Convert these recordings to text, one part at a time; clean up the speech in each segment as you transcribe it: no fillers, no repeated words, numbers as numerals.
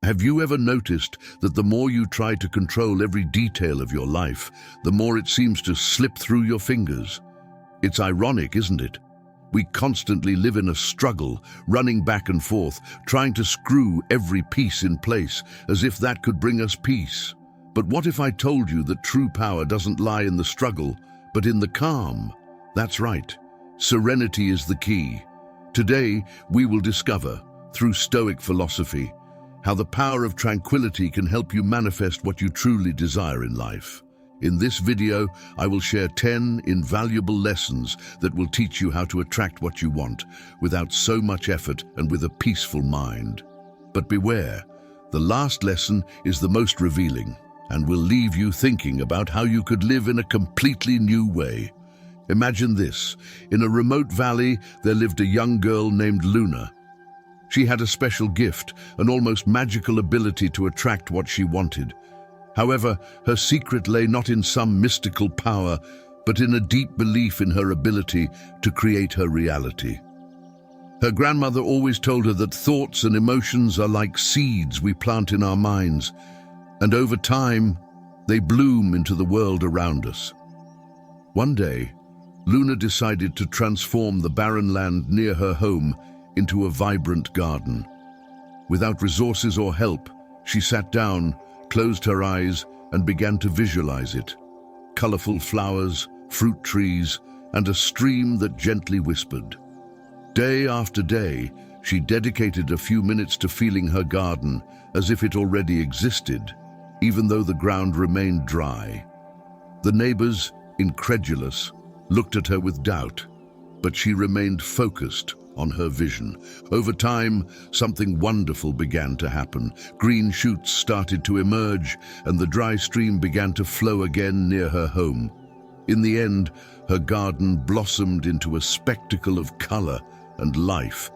Have you ever noticed that the more you try to control every detail of your life, the more it seems to slip through your fingers? It's ironic, isn't it? We constantly live in a struggle, running back and forth, trying to screw every piece in place, as if that could bring us peace. But what if I told you that true power doesn't lie in the struggle, but in the calm? That's right. Serenity is the key. Today, we will discover, through Stoic philosophy, how the power of tranquility can help you manifest what you truly desire in life. In this video, I will share 10 invaluable lessons that will teach you how to attract what you want without so much effort and with a peaceful mind. But beware, the last lesson is the most revealing and will leave you thinking about how you could live in a completely new way. Imagine this. In a remote valley, there lived a young girl named Luna. She had a special gift, an almost magical ability to attract what she wanted. However, her secret lay not in some mystical power, but in a deep belief in her ability to create her reality. Her grandmother always told her that thoughts and emotions are like seeds we plant in our minds, and over time, they bloom into the world around us. One day, Luna decided to transform the barren land near her home into a vibrant garden. Without resources or help, she sat down, closed her eyes, and began to visualize it. Colorful flowers, fruit trees, and a stream that gently whispered. Day after day, she dedicated a few minutes to feeling her garden as if it already existed, even though the ground remained dry. The neighbors, incredulous, looked at her with doubt, but she remained focused on her vision. Over time, something wonderful began to happen. Green shoots started to emerge, and the dry stream began to flow again near her home. In the end, her garden blossomed into a spectacle of color and life,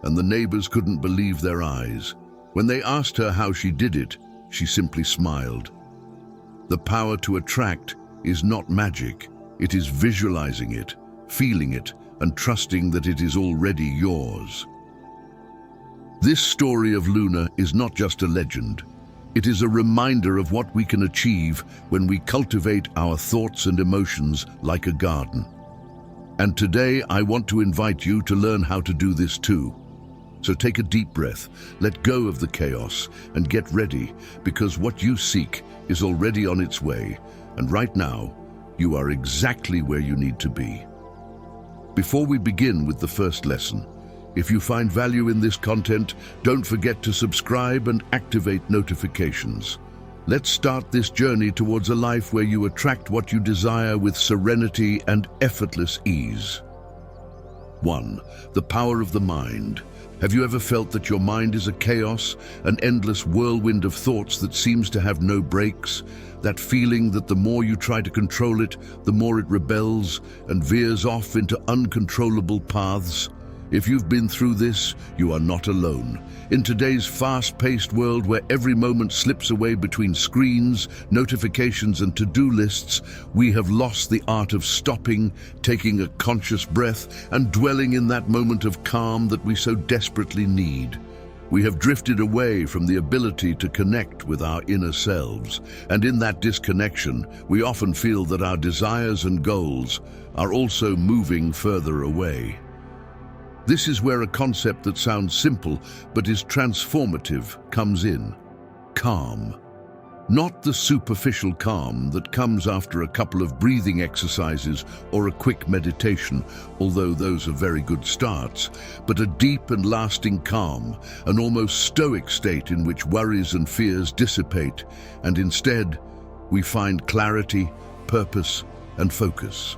and the neighbors couldn't believe their eyes. When they asked her how she did it, she simply smiled. The power to attract is not magic. It is visualizing it, feeling it, and trusting that it is already yours. This story of Luna is not just a legend. It is a reminder of what we can achieve when we cultivate our thoughts and emotions like a garden. And today I want to invite you to learn how to do this too. So take a deep breath, let go of the chaos, and get ready, because what you seek is already on its way, and right now, you are exactly where you need to be. Before we begin with the first lesson, if you find value in this content, don't forget to subscribe and activate notifications. Let's start this journey towards a life where you attract what you desire with serenity and effortless ease. 1. The power of the mind. Have you ever felt that your mind is a chaos, an endless whirlwind of thoughts that seems to have no brakes? That feeling that the more you try to control it, the more it rebels and veers off into uncontrollable paths? If you've been through this, you are not alone. In today's fast-paced world where every moment slips away between screens, notifications, and to-do lists, we have lost the art of stopping, taking a conscious breath, and dwelling in that moment of calm that we so desperately need. We have drifted away from the ability to connect with our inner selves, and in that disconnection, we often feel that our desires and goals are also moving further away. This is where a concept that sounds simple but is transformative comes in. Calm. Not the superficial calm that comes after a couple of breathing exercises or a quick meditation, although those are very good starts, but a deep and lasting calm, an almost stoic state in which worries and fears dissipate, and instead, we find clarity, purpose, and focus.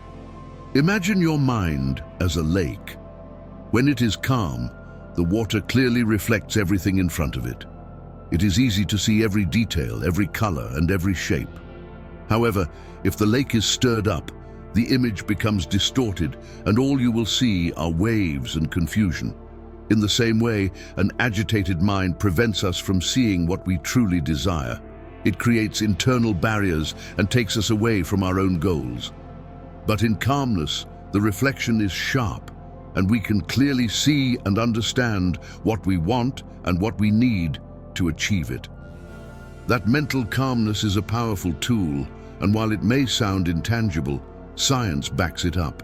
Imagine your mind as a lake. When it is calm, the water clearly reflects everything in front of it. It is easy to see every detail, every color, and every shape. However, if the lake is stirred up, the image becomes distorted, and all you will see are waves and confusion. In the same way, an agitated mind prevents us from seeing what we truly desire. It creates internal barriers and takes us away from our own goals. But in calmness, the reflection is sharp, and we can clearly see and understand what we want and what we need to achieve it. That mental calmness is a powerful tool, and while it may sound intangible, science backs it up.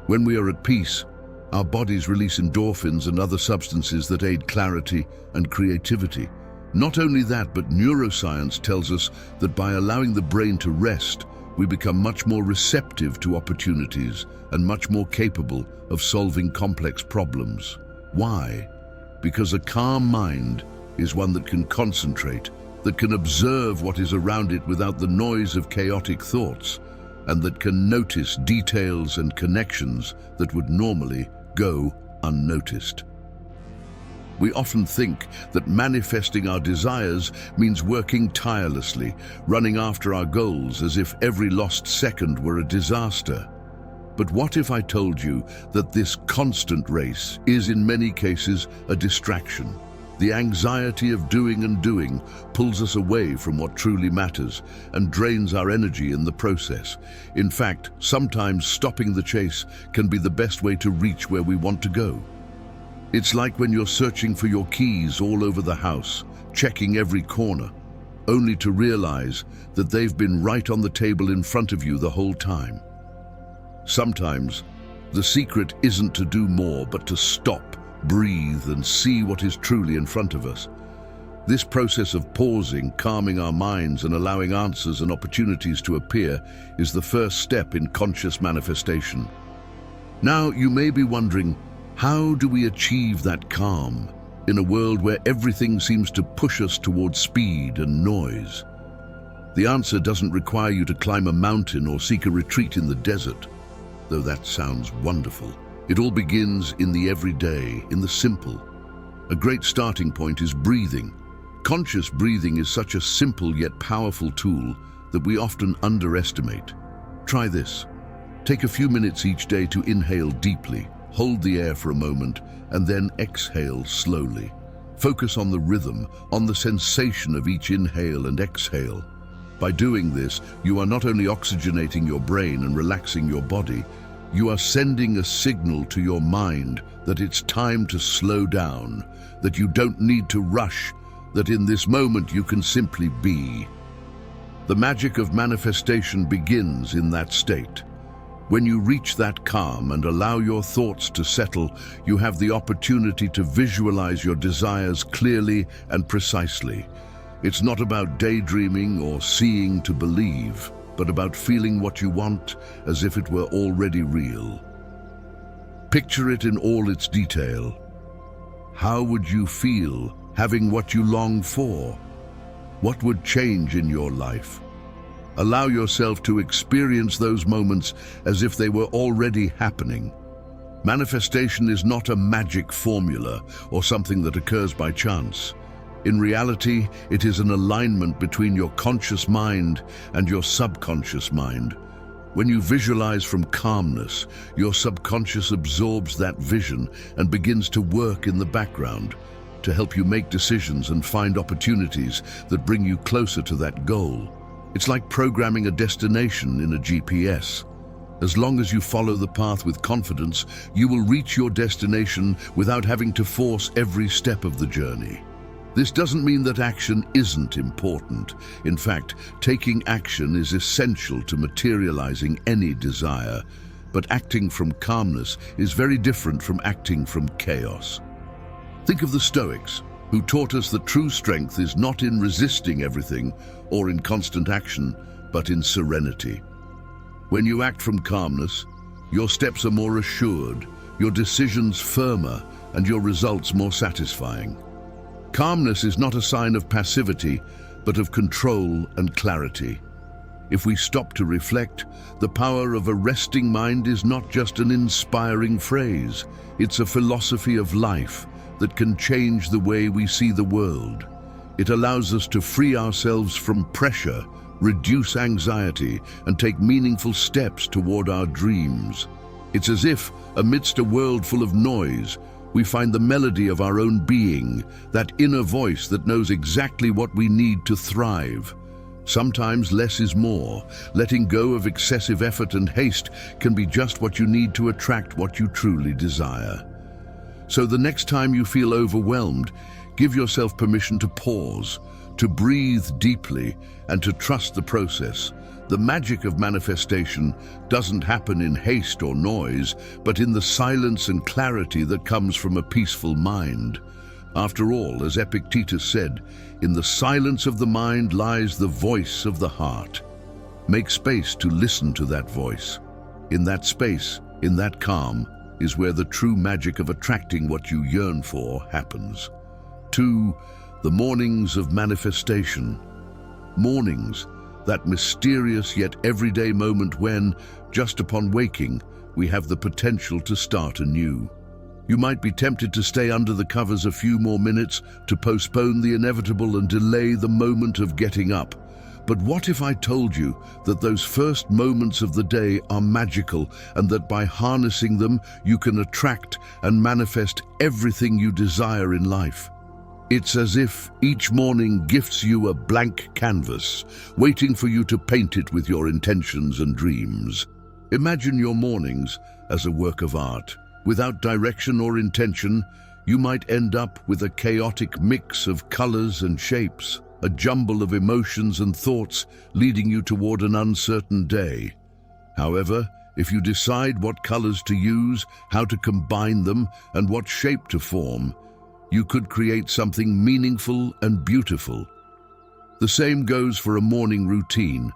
When we are at peace, our bodies release endorphins and other substances that aid clarity and creativity. Not only that, but neuroscience tells us that by allowing the brain to rest, we become much more receptive to opportunities and much more capable of solving complex problems. Why? Because a calm mind is one that can concentrate, that can observe what is around it without the noise of chaotic thoughts, and that can notice details and connections that would normally go unnoticed. We often think that manifesting our desires means working tirelessly, running after our goals as if every lost second were a disaster. But what if I told you that this constant race is in many cases a distraction? The anxiety of doing and doing pulls us away from what truly matters and drains our energy in the process. In fact, sometimes stopping the chase can be the best way to reach where we want to go. It's like when you're searching for your keys all over the house, checking every corner, only to realize that they've been right on the table in front of you the whole time. Sometimes, the secret isn't to do more, but to stop, breathe, and see what is truly in front of us. This process of pausing, calming our minds, and allowing answers and opportunities to appear is the first step in conscious manifestation. Now, you may be wondering, how do we achieve that calm in a world where everything seems to push us towards speed and noise? The answer doesn't require you to climb a mountain or seek a retreat in the desert, though that sounds wonderful. It all begins in the everyday, in the simple. A great starting point is breathing. Conscious breathing is such a simple yet powerful tool that we often underestimate. Try this. Take a few minutes each day to inhale deeply, hold the air for a moment, and then exhale slowly. Focus on the rhythm, on the sensation of each inhale and exhale. By doing this, you are not only oxygenating your brain and relaxing your body, you are sending a signal to your mind that it's time to slow down, that you don't need to rush, that in this moment you can simply be. The magic of manifestation begins in that state. When you reach that calm and allow your thoughts to settle, you have the opportunity to visualize your desires clearly and precisely. It's not about daydreaming or seeing to believe, but about feeling what you want as if it were already real. Picture it in all its detail. How would you feel having what you long for? What would change in your life? Allow yourself to experience those moments as if they were already happening. Manifestation is not a magic formula or something that occurs by chance. In reality, it is an alignment between your conscious mind and your subconscious mind. When you visualize from calmness, your subconscious absorbs that vision and begins to work in the background to help you make decisions and find opportunities that bring you closer to that goal. It's like programming a destination in a GPS. As long as you follow the path with confidence, you will reach your destination without having to force every step of the journey. This doesn't mean that action isn't important. In fact, taking action is essential to materializing any desire. But acting from calmness is very different from acting from chaos. Think of the Stoics, who taught us that true strength is not in resisting everything or in constant action, but in serenity. When you act from calmness, your steps are more assured, your decisions firmer, and your results more satisfying. Calmness is not a sign of passivity, but of control and clarity. If we stop to reflect, the power of a resting mind is not just an inspiring phrase, it's a philosophy of life that can change the way we see the world. It allows us to free ourselves from pressure, reduce anxiety, and take meaningful steps toward our dreams. It's as if, amidst a world full of noise, we find the melody of our own being, that inner voice that knows exactly what we need to thrive. Sometimes less is more. Letting go of excessive effort and haste can be just what you need to attract what you truly desire. So the next time you feel overwhelmed, Give yourself permission to pause, to breathe deeply, and to trust the process. The magic of manifestation doesn't happen in haste or noise, but in the silence and clarity that comes from a peaceful mind. After all, as Epictetus said, in the silence of the mind lies the voice of the heart. Make space to listen to that voice. In that space, in that calm, is where the true magic of attracting what you yearn for happens. 2. The mornings of manifestation. Mornings, that mysterious yet everyday moment when, just upon waking, we have the potential to start anew. You might be tempted to stay under the covers a few more minutes, to postpone the inevitable and delay the moment of getting up. But what if I told you that those first moments of the day are magical, and that by harnessing them you can attract and manifest everything you desire in life? It's as if each morning gifts you a blank canvas, waiting for you to paint it with your intentions and dreams. Imagine your mornings as a work of art. Without direction or intention, you might end up with a chaotic mix of colors and shapes, a jumble of emotions and thoughts leading you toward an uncertain day. However, if you decide what colors to use, how to combine them, and what shape to form, you could create something meaningful and beautiful. The same goes for a morning routine.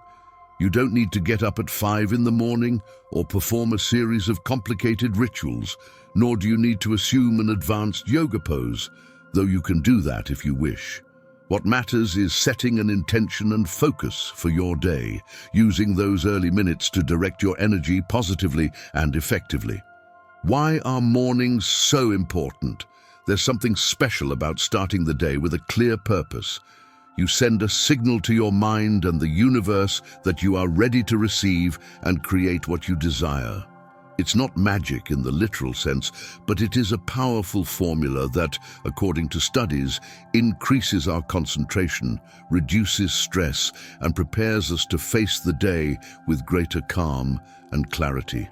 You don't need to get up at 5 in the morning or perform a series of complicated rituals, nor do you need to assume an advanced yoga pose, though you can do that if you wish. What matters is setting an intention and focus for your day, using those early minutes to direct your energy positively and effectively. Why are mornings so important? There's something special about starting the day with a clear purpose. You send a signal to your mind and the universe that you are ready to receive and create what you desire. It's not magic in the literal sense, but it is a powerful formula that, according to studies, increases our concentration, reduces stress, and prepares us to face the day with greater calm and clarity.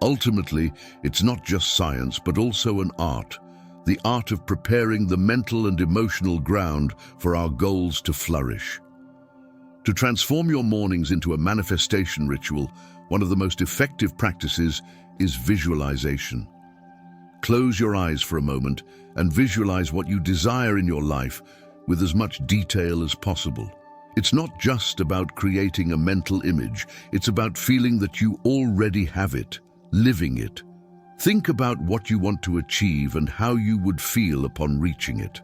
Ultimately, it's not just science, but also an art. The art of preparing the mental and emotional ground for our goals to flourish. To transform your mornings into a manifestation ritual, one of the most effective practices is visualization. Close your eyes for a moment and visualize what you desire in your life with as much detail as possible. It's not just about creating a mental image, it's about feeling that you already have it, living it. Think about what you want to achieve and how you would feel upon reaching it.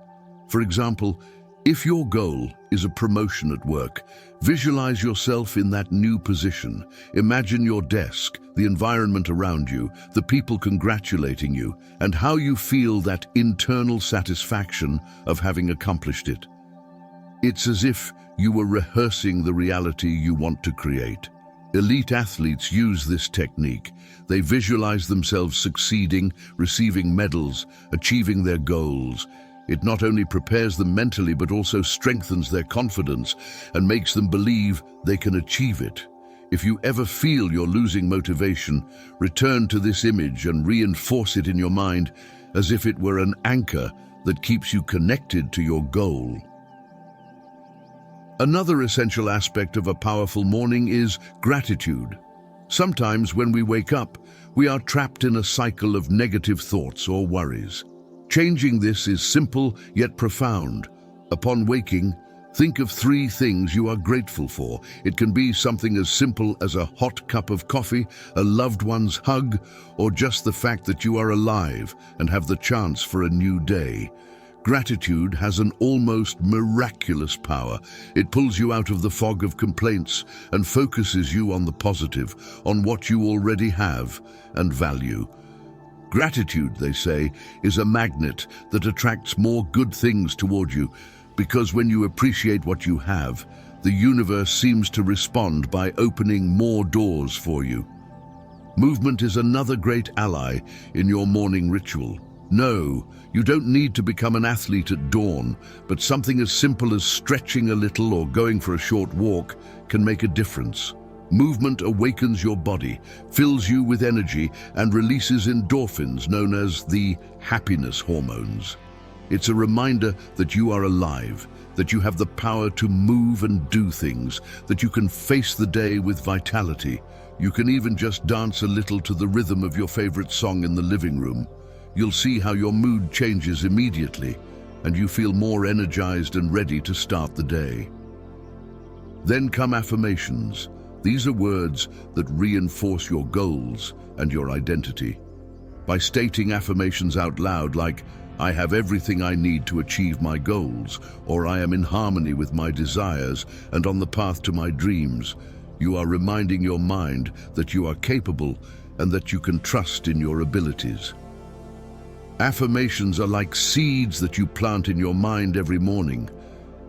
For example, if your goal is a promotion at work, visualize yourself in that new position. Imagine your desk, the environment around you, the people congratulating you, and how you feel that internal satisfaction of having accomplished it. It's as if you were rehearsing the reality you want to create. Elite athletes use this technique. They visualize themselves succeeding, receiving medals, achieving their goals. It not only prepares them mentally, but also strengthens their confidence and makes them believe they can achieve it. If you ever feel you're losing motivation, return to this image and reinforce it in your mind as if it were an anchor that keeps you connected to your goal. Another essential aspect of a powerful morning is gratitude. Sometimes when we wake up, we are trapped in a cycle of negative thoughts or worries. Changing this is simple yet profound. Upon waking, think of 3 things you are grateful for. It can be something as simple as a hot cup of coffee, a loved one's hug, or just the fact that you are alive and have the chance for a new day. Gratitude has an almost miraculous power. It pulls you out of the fog of complaints and focuses you on the positive, on what you already have and value. Gratitude, they say, is a magnet that attracts more good things toward you, because when you appreciate what you have, the universe seems to respond by opening more doors for you. Movement is another great ally in your morning ritual. No, you don't need to become an athlete at dawn, but something as simple as stretching a little or going for a short walk can make a difference. Movement awakens your body, fills you with energy, and releases endorphins known as the happiness hormones. It's a reminder that you are alive, that you have the power to move and do things, that you can face the day with vitality. You can even just dance a little to the rhythm of your favorite song in the living room. You'll see how your mood changes immediately, and you feel more energized and ready to start the day. Then come affirmations. These are words that reinforce your goals and your identity. By stating affirmations out loud like, "I have everything I need to achieve my goals," or "I am in harmony with my desires and on the path to my dreams," you are reminding your mind that you are capable and that you can trust in your abilities. Affirmations are like seeds that you plant in your mind every morning.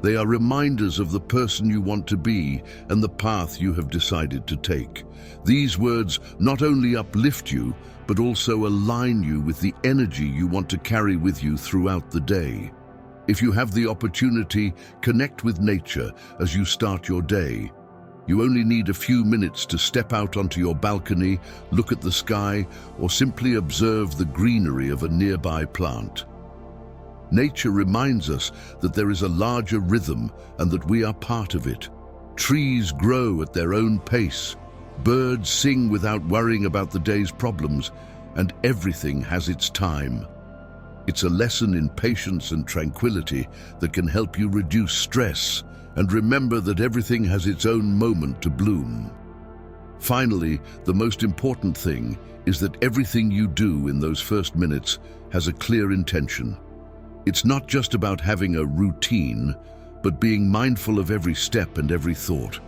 They are reminders of the person you want to be and the path you have decided to take. These words not only uplift you, but also align you with the energy you want to carry with you throughout the day. If you have the opportunity, connect with nature as you start your day. You only need a few minutes to step out onto your balcony, look at the sky, or simply observe the greenery of a nearby plant. Nature reminds us that there is a larger rhythm and that we are part of it. Trees grow at their own pace, birds sing without worrying about the day's problems, and everything has its time. It's a lesson in patience and tranquility that can help you reduce stress and remember that everything has its own moment to bloom. Finally, the most important thing is that everything you do in those first minutes has a clear intention. It's not just about having a routine, but being mindful of every step and every thought.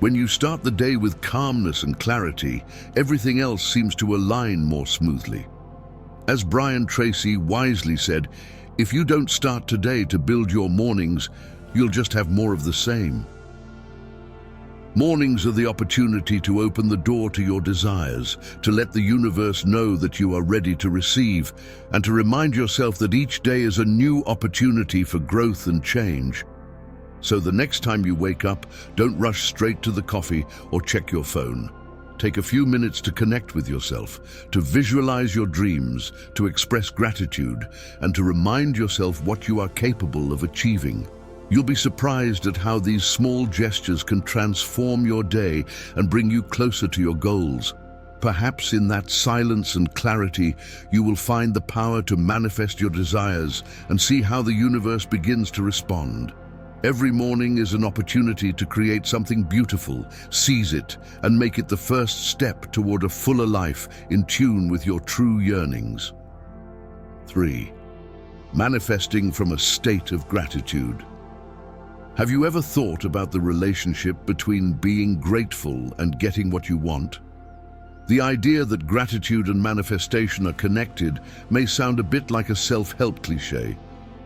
When you start the day with calmness and clarity, everything else seems to align more smoothly. As Brian Tracy wisely said, if you don't start today to build your mornings, you'll just have more of the same. Mornings are the opportunity to open the door to your desires, to let the universe know that you are ready to receive, and to remind yourself that each day is a new opportunity for growth and change. So the next time you wake up, don't rush straight to the coffee or check your phone. Take a few minutes to connect with yourself, to visualize your dreams, to express gratitude, and to remind yourself what you are capable of achieving. You'll be surprised at how these small gestures can transform your day and bring you closer to your goals. Perhaps in that silence and clarity, you will find the power to manifest your desires and see how the universe begins to respond. Every morning is an opportunity to create something beautiful. Seize it and make it the first step toward a fuller life in tune with your true yearnings. 3. Manifesting from a state of gratitude. Have you ever thought about the relationship between being grateful and getting what you want? The idea that gratitude and manifestation are connected may sound a bit like a self-help cliché,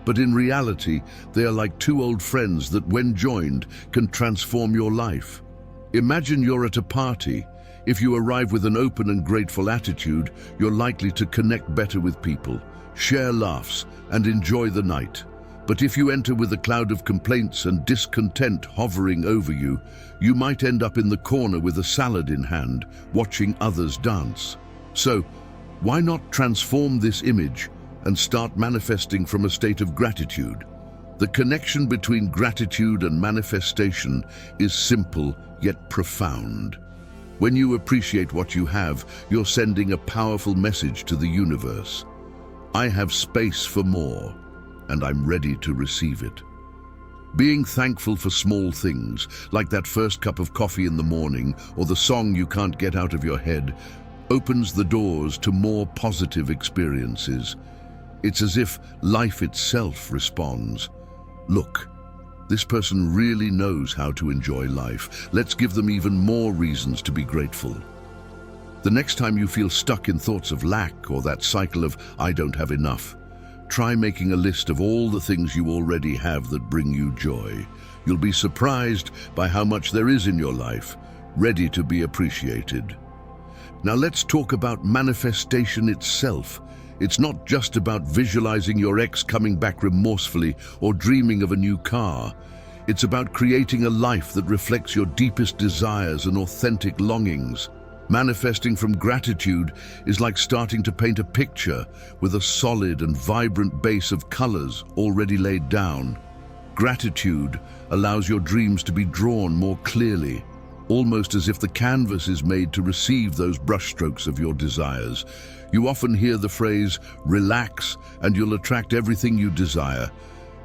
but in reality, they are like two old friends that, when joined, can transform your life. Imagine you're at a party. If you arrive with an open and grateful attitude, you're likely to connect better with people, share laughs, and enjoy the night. But if you enter with a cloud of complaints and discontent hovering over you, you might end up in the corner with a salad in hand, watching others dance. So, why not transform this image and start manifesting from a state of gratitude? The connection between gratitude and manifestation is simple yet profound. When you appreciate what you have, you're sending a powerful message to the universe. I have space for more, and I'm ready to receive it. Being thankful for small things, like that first cup of coffee in the morning or the song you can't get out of your head, opens the doors to more positive experiences. It's as if life itself responds. Look, this person really knows how to enjoy life. Let's give them even more reasons to be grateful. The next time you feel stuck in thoughts of lack or that cycle of "I don't have enough," try making a list of all the things you already have that bring you joy. You'll be surprised by how much there is in your life, ready to be appreciated. Now let's talk about manifestation itself. It's not just about visualizing your ex coming back remorsefully or dreaming of a new car. It's about creating a life that reflects your deepest desires and authentic longings. Manifesting from gratitude is like starting to paint a picture with a solid and vibrant base of colors already laid down. Gratitude allows your dreams to be drawn more clearly, almost as if the canvas is made to receive those brushstrokes of your desires. You often hear the phrase, "Relax, and you'll attract everything you desire."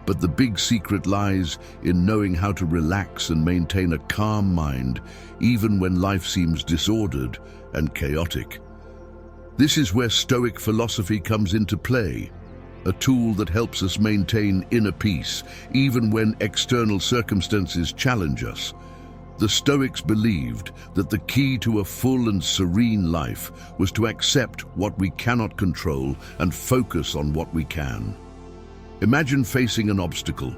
But the big secret lies in knowing how to relax and maintain a calm mind, even when life seems disordered and chaotic. This is where Stoic philosophy comes into play, a tool that helps us maintain inner peace, even when external circumstances challenge us. The Stoics believed that the key to a full and serene life was to accept what we cannot control and focus on what we can. Imagine facing an obstacle.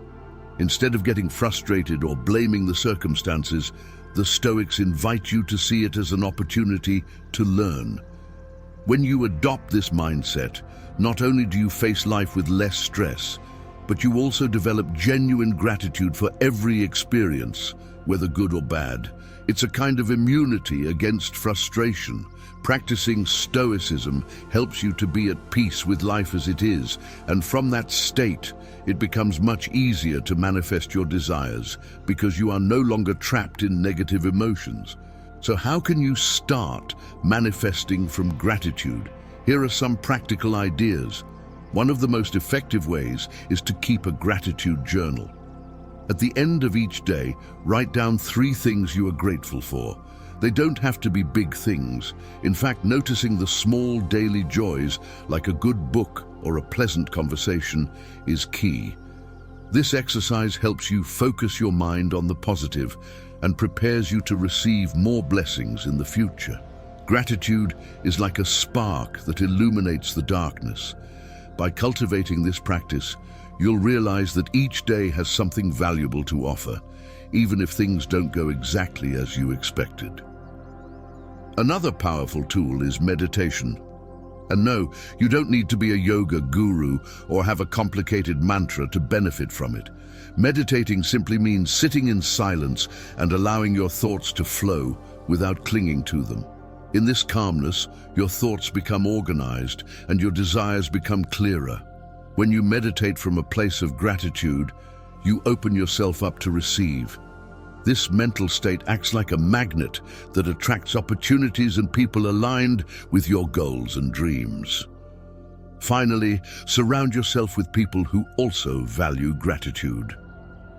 Instead of getting frustrated or blaming the circumstances, the Stoics invite you to see it as an opportunity to learn. When you adopt this mindset, not only do you face life with less stress, but you also develop genuine gratitude for every experience, whether good or bad. It's a kind of immunity against frustration. Practicing Stoicism helps you to be at peace with life as it is, and from that state, it becomes much easier to manifest your desires because you are no longer trapped in negative emotions. So how can you start manifesting from gratitude? Here are some practical ideas. One of the most effective ways is to keep a gratitude journal. At the end of each day, write down 3 things you are grateful for. They don't have to be big things. In fact, noticing the small daily joys, like a good book or a pleasant conversation, is key. This exercise helps you focus your mind on the positive and prepares you to receive more blessings in the future. Gratitude is like a spark that illuminates the darkness. By cultivating this practice, you'll realize that each day has something valuable to offer, even if things don't go exactly as you expected. Another powerful tool is meditation. And no, you don't need to be a yoga guru or have a complicated mantra to benefit from it. Meditating simply means sitting in silence and allowing your thoughts to flow without clinging to them. In this calmness, your thoughts become organized and your desires become clearer. When you meditate from a place of gratitude, you open yourself up to receive. This mental state acts like a magnet that attracts opportunities and people aligned with your goals and dreams. Finally, surround yourself with people who also value gratitude.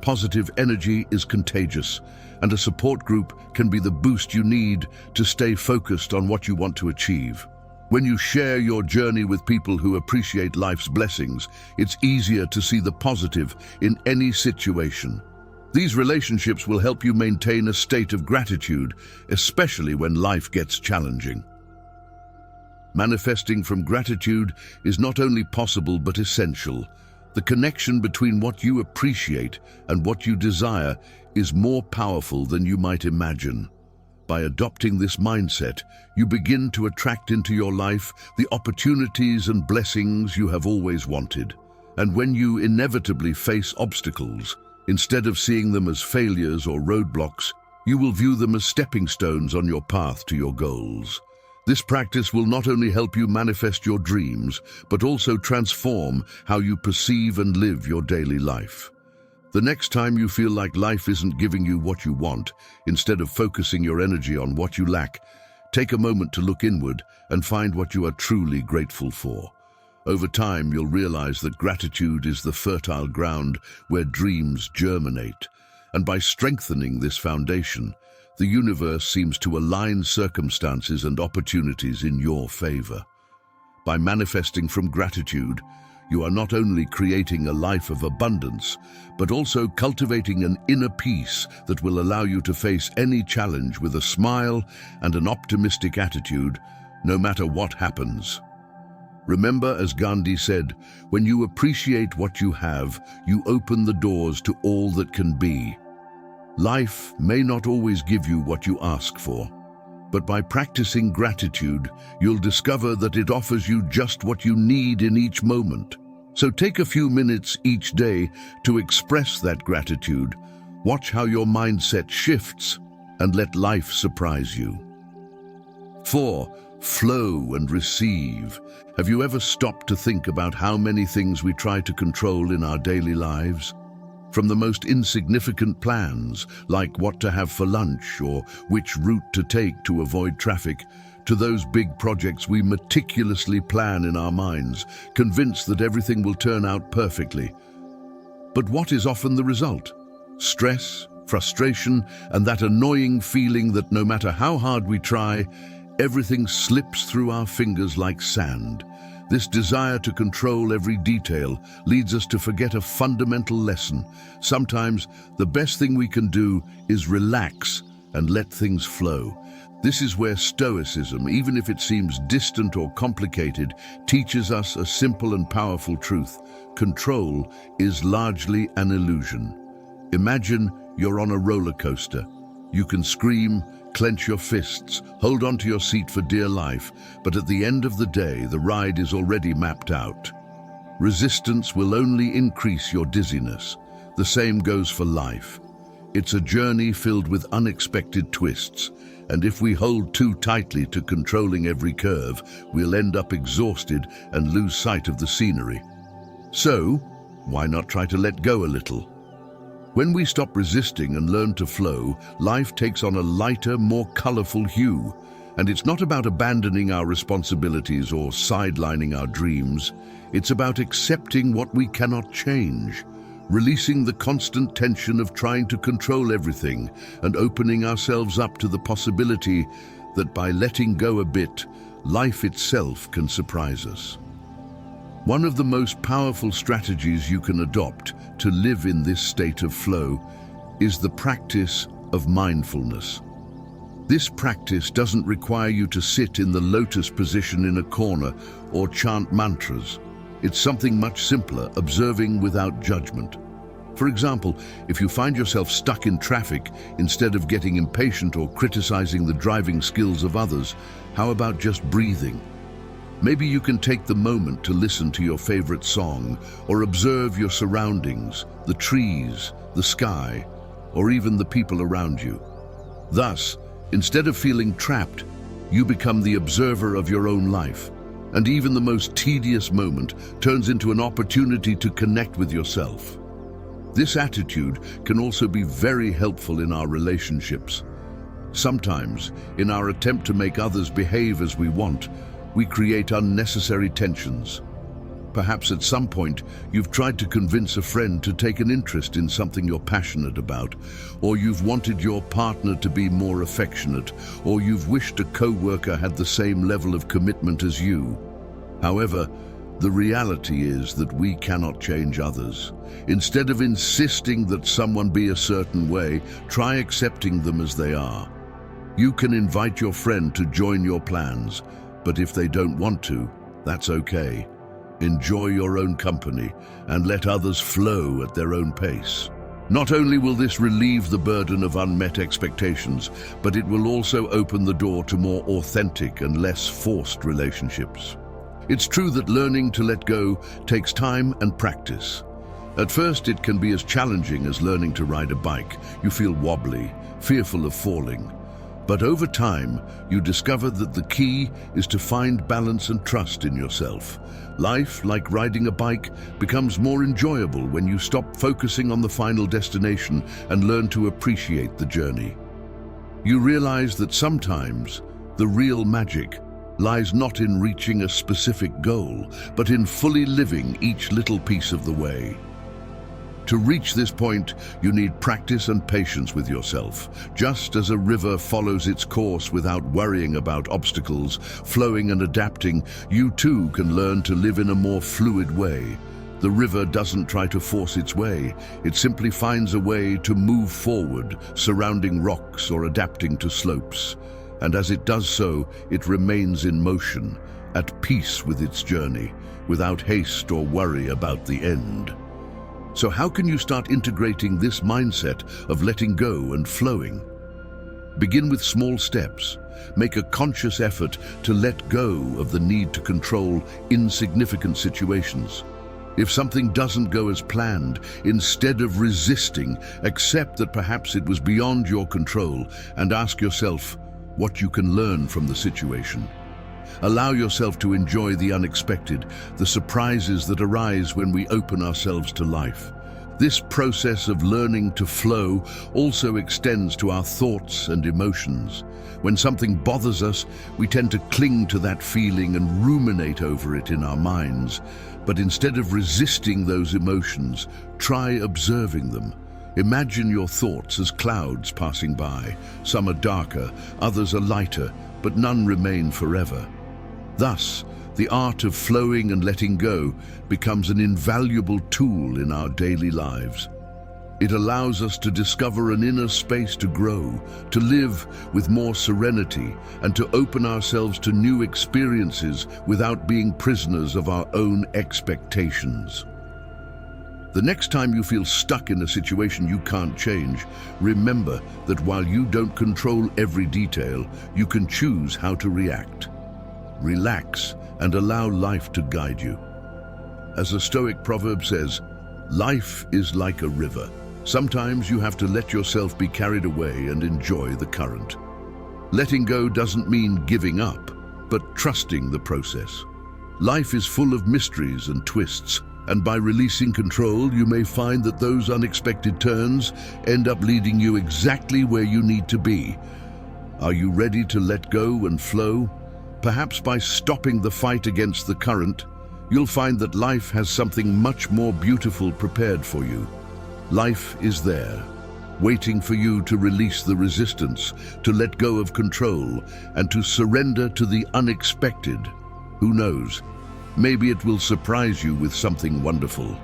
Positive energy is contagious, and a support group can be the boost you need to stay focused on what you want to achieve. When you share your journey with people who appreciate life's blessings, it's easier to see the positive in any situation. These relationships will help you maintain a state of gratitude, especially when life gets challenging. Manifesting from gratitude is not only possible but essential. The connection between what you appreciate and what you desire is more powerful than you might imagine. By adopting this mindset, you begin to attract into your life the opportunities and blessings you have always wanted. And when you inevitably face obstacles, instead of seeing them as failures or roadblocks, you will view them as stepping stones on your path to your goals. This practice will not only help you manifest your dreams, but also transform how you perceive and live your daily life. The next time you feel like life isn't giving you what you want, instead of focusing your energy on what you lack, take a moment to look inward and find what you are truly grateful for. Over time, you'll realize that gratitude is the fertile ground where dreams germinate. And by strengthening this foundation, the universe seems to align circumstances and opportunities in your favor. By manifesting from gratitude, you are not only creating a life of abundance, but also cultivating an inner peace that will allow you to face any challenge with a smile and an optimistic attitude, no matter what happens. Remember, as Gandhi said, when you appreciate what you have, you open the doors to all that can be. Life may not always give you what you ask for, but by practicing gratitude, you'll discover that it offers you just what you need in each moment. So take a few minutes each day to express that gratitude. Watch how your mindset shifts and let life surprise you. 4. Flow and receive. Have you ever stopped to think about how many things we try to control in our daily lives? From the most insignificant plans, like what to have for lunch or which route to take to avoid traffic, to those big projects we meticulously plan in our minds, convinced that everything will turn out perfectly. But what is often the result? Stress, frustration, and that annoying feeling that no matter how hard we try, everything slips through our fingers like sand. This desire to control every detail leads us to forget a fundamental lesson. Sometimes the best thing we can do is relax and let things flow. This is where Stoicism, even if it seems distant or complicated, teaches us a simple and powerful truth. Control is largely an illusion. Imagine you're on a roller coaster. You can scream, clench your fists, hold onto your seat for dear life, but at the end of the day, the ride is already mapped out. Resistance will only increase your dizziness. The same goes for life. It's a journey filled with unexpected twists, and if we hold too tightly to controlling every curve, we'll end up exhausted and lose sight of the scenery. So, why not try to let go a little? When we stop resisting and learn to flow, life takes on a lighter, more colorful hue. And it's not about abandoning our responsibilities or sidelining our dreams. It's about accepting what we cannot change, releasing the constant tension of trying to control everything, and opening ourselves up to the possibility that by letting go a bit, life itself can surprise us. One of the most powerful strategies you can adopt to live in this state of flow is the practice of mindfulness. This practice doesn't require you to sit in the lotus position in a corner or chant mantras. It's something much simpler, observing without judgment. For example, if you find yourself stuck in traffic, instead of getting impatient or criticizing the driving skills of others, how about just breathing? Maybe you can take the moment to listen to your favorite song or observe your surroundings, the trees, the sky, or even the people around you. Thus, instead of feeling trapped, you become the observer of your own life, and even the most tedious moment turns into an opportunity to connect with yourself. This attitude can also be very helpful in our relationships. Sometimes, in our attempt to make others behave as we want, we create unnecessary tensions. Perhaps at some point, you've tried to convince a friend to take an interest in something you're passionate about, or you've wanted your partner to be more affectionate, or you've wished a co-worker had the same level of commitment as you. However, the reality is that we cannot change others. Instead of insisting that someone be a certain way, try accepting them as they are. You can invite your friend to join your plans, but if they don't want to, that's okay. Enjoy your own company and let others flow at their own pace. Not only will this relieve the burden of unmet expectations, but it will also open the door to more authentic and less forced relationships. It's true that learning to let go takes time and practice. At first, it can be as challenging as learning to ride a bike. You feel wobbly, fearful of falling. But over time, you discover that the key is to find balance and trust in yourself. Life, like riding a bike, becomes more enjoyable when you stop focusing on the final destination and learn to appreciate the journey. You realize that sometimes the real magic lies not in reaching a specific goal, but in fully living each little piece of the way. To reach this point, you need practice and patience with yourself. Just as a river follows its course without worrying about obstacles, flowing and adapting, you too can learn to live in a more fluid way. The river doesn't try to force its way. It simply finds a way to move forward, surrounding rocks or adapting to slopes. And as it does so, it remains in motion, at peace with its journey, without haste or worry about the end. So how can you start integrating this mindset of letting go and flowing? Begin with small steps. Make a conscious effort to let go of the need to control insignificant situations. If something doesn't go as planned, instead of resisting, accept that perhaps it was beyond your control and ask yourself, what you can learn from the situation. Allow yourself to enjoy the unexpected, the surprises that arise when we open ourselves to life. This process of learning to flow also extends to our thoughts and emotions. When something bothers us, we tend to cling to that feeling and ruminate over it in our minds. But instead of resisting those emotions, try observing them. Imagine your thoughts as clouds passing by. Some are darker, others are lighter, but none remain forever. Thus, the art of flowing and letting go becomes an invaluable tool in our daily lives. It allows us to discover an inner space to grow, to live with more serenity, and to open ourselves to new experiences without being prisoners of our own expectations. The next time you feel stuck in a situation you can't change, remember that while you don't control every detail, you can choose how to react. Relax and allow life to guide you. As a Stoic proverb says, life is like a river. Sometimes you have to let yourself be carried away and enjoy the current. Letting go doesn't mean giving up, but trusting the process. Life is full of mysteries and twists, and by releasing control, you may find that those unexpected turns end up leading you exactly where you need to be. Are you ready to let go and flow? Perhaps by stopping the fight against the current, you'll find that life has something much more beautiful prepared for you. Life is there, waiting for you to release the resistance, to let go of control, and to surrender to the unexpected. Who knows? Maybe it will surprise you with something wonderful.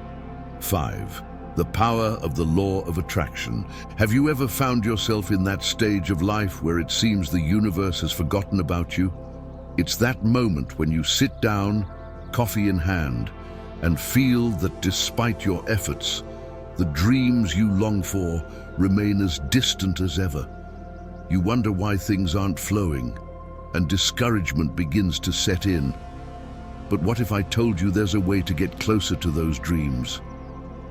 5. The power of the law of attraction. Have you ever found yourself in that stage of life where it seems the universe has forgotten about you? It's that moment when you sit down, coffee in hand, and feel that despite your efforts, the dreams you long for remain as distant as ever. You wonder why things aren't flowing, and discouragement begins to set in. But what if I told you there's a way to get closer to those dreams?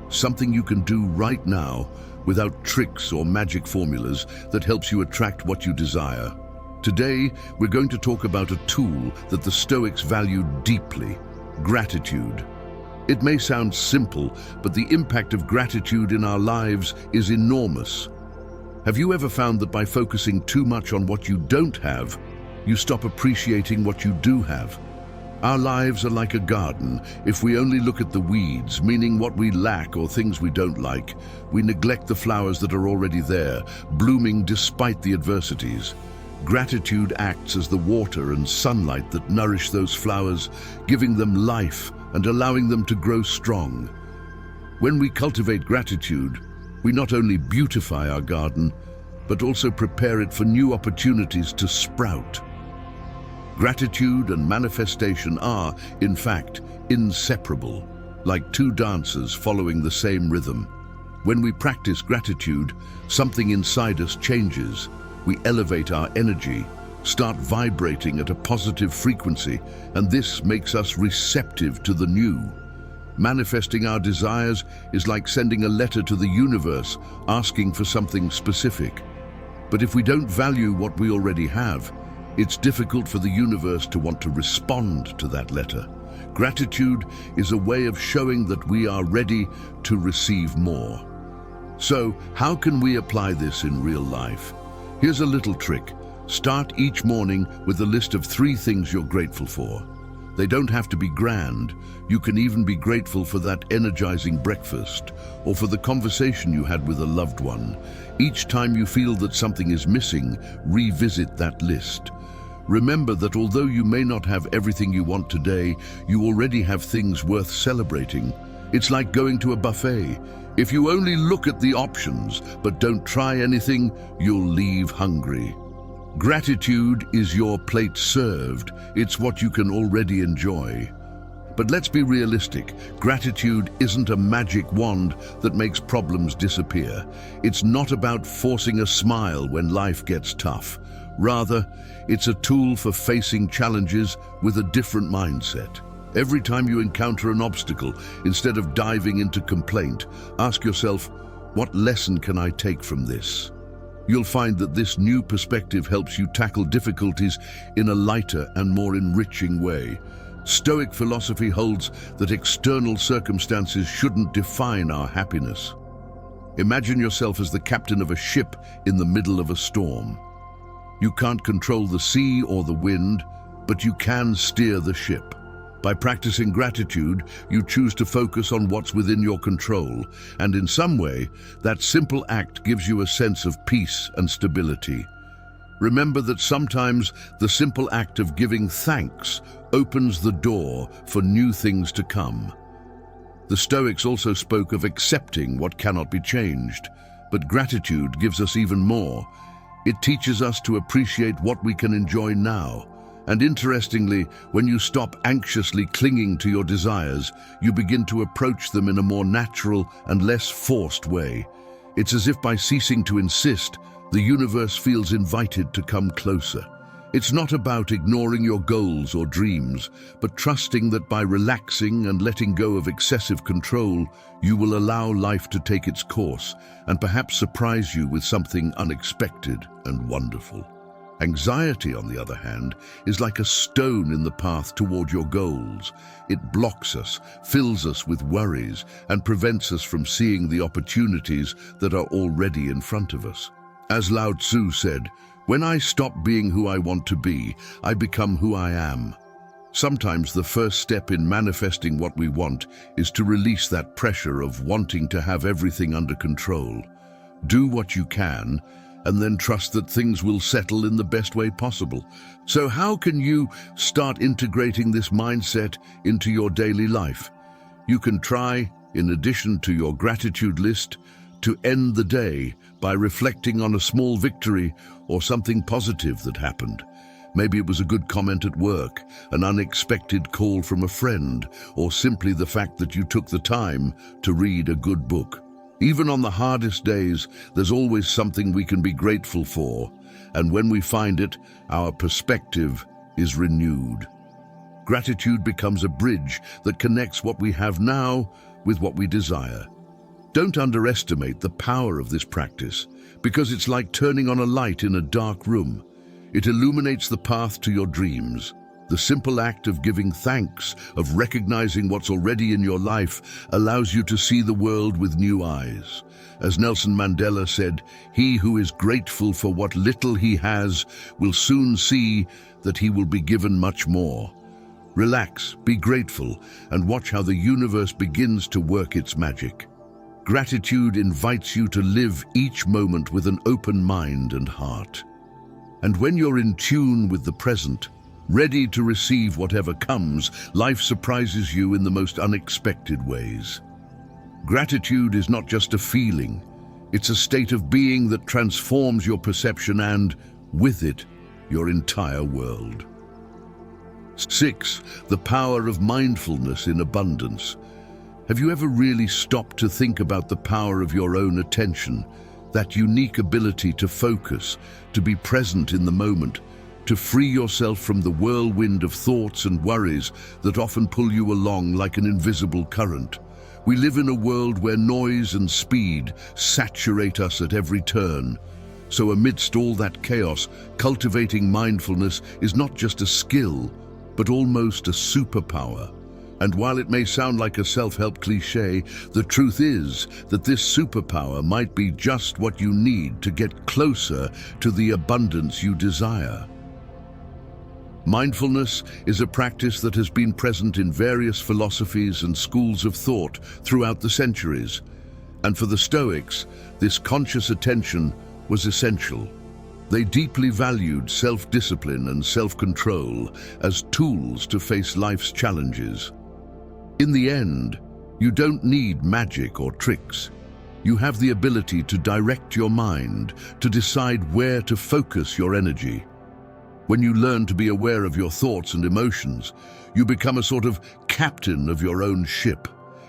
Something you can do right now without tricks or magic formulas that helps you attract what you desire. Today, we're going to talk about a tool that the Stoics valued deeply: gratitude. It may sound simple, but the impact of gratitude in our lives is enormous. Have you ever found that by focusing too much on what you don't have, you stop appreciating what you do have? Our lives are like a garden. If we only look at the weeds, meaning what we lack or things we don't like, we neglect the flowers that are already there, blooming despite the adversities. Gratitude acts as the water and sunlight that nourish those flowers, giving them life and allowing them to grow strong. When we cultivate gratitude, we not only beautify our garden, but also prepare it for new opportunities to sprout. Gratitude and manifestation are, in fact, inseparable, like two dancers following the same rhythm. When we practice gratitude, something inside us changes. We elevate our energy, start vibrating at a positive frequency, and this makes us receptive to the new. Manifesting our desires is like sending a letter to the universe asking for something specific. But if we don't value what we already have, it's difficult for the universe to want to respond to that letter. Gratitude is a way of showing that we are ready to receive more. So, how can we apply this in real life? Here's a little trick. Start each morning with a list of 3 things you're grateful for. They don't have to be grand. You can even be grateful for that energizing breakfast or for the conversation you had with a loved one. Each time you feel that something is missing, revisit that list. Remember that although you may not have everything you want today, you already have things worth celebrating. It's like going to a buffet. If you only look at the options but don't try anything, you'll leave hungry. Gratitude is your plate served. It's what you can already enjoy. But let's be realistic. Gratitude isn't a magic wand that makes problems disappear. It's not about forcing a smile when life gets tough. Rather, it's a tool for facing challenges with a different mindset. Every time you encounter an obstacle, instead of diving into complaint, ask yourself, what lesson can I take from this? You'll find that this new perspective helps you tackle difficulties in a lighter and more enriching way. Stoic philosophy holds that external circumstances shouldn't define our happiness. Imagine yourself as the captain of a ship in the middle of a storm. You can't control the sea or the wind, but you can steer the ship. By practicing gratitude, you choose to focus on what's within your control, and in some way, that simple act gives you a sense of peace and stability. Remember that sometimes the simple act of giving thanks opens the door for new things to come. The Stoics also spoke of accepting what cannot be changed, but gratitude gives us even more. It teaches us to appreciate what we can enjoy now. And interestingly, when you stop anxiously clinging to your desires, you begin to approach them in a more natural and less forced way. It's as if by ceasing to insist, the universe feels invited to come closer. It's not about ignoring your goals or dreams, but trusting that by relaxing and letting go of excessive control, you will allow life to take its course and perhaps surprise you with something unexpected and wonderful. Anxiety, on the other hand, is like a stone in the path toward your goals. It blocks us, fills us with worries, and prevents us from seeing the opportunities that are already in front of us. As Lao Tzu said, "When I stop being who I want to be, I become who I am." Sometimes the first step in manifesting what we want is to release that pressure of wanting to have everything under control. Do what you can, and then trust that things will settle in the best way possible. So how can you start integrating this mindset into your daily life? You can try, in addition to your gratitude list, to end the day by reflecting on a small victory or something positive that happened. Maybe it was a good comment at work, an unexpected call from a friend, or simply the fact that you took the time to read a good book. Even on the hardest days, there's always something we can be grateful for, and when we find it, our perspective is renewed. Gratitude becomes a bridge that connects what we have now with what we desire. Don't underestimate the power of this practice, because it's like turning on a light in a dark room. It illuminates the path to your dreams. The simple act of giving thanks, of recognizing what's already in your life, allows you to see the world with new eyes. As Nelson Mandela said, "He who is grateful for what little he has will soon see that he will be given much more." Relax, be grateful, and watch how the universe begins to work its magic. Gratitude invites you to live each moment with an open mind and heart. And when you're in tune with the present, ready to receive whatever comes, life surprises you in the most unexpected ways. Gratitude is not just a feeling, it's a state of being that transforms your perception and, with it, your entire world. 6. The power of mindfulness in abundance. Have you ever really stopped to think about the power of your own attention, that unique ability to focus, to be present in the moment, to free yourself from the whirlwind of thoughts and worries that often pull you along like an invisible current? We live in a world where noise and speed saturate us at every turn. So amidst all that chaos, cultivating mindfulness is not just a skill, but almost a superpower. And while it may sound like a self-help cliché, the truth is that this superpower might be just what you need to get closer to the abundance you desire. Mindfulness is a practice that has been present in various philosophies and schools of thought throughout the centuries. And for the Stoics, this conscious attention was essential. They deeply valued self-discipline and self-control as tools to face life's challenges. In the end, you don't need magic or tricks. You have the ability to direct your mind, to decide where to focus your energy. When you learn to be aware of your thoughts and emotions, you become a sort of captain of your own ship.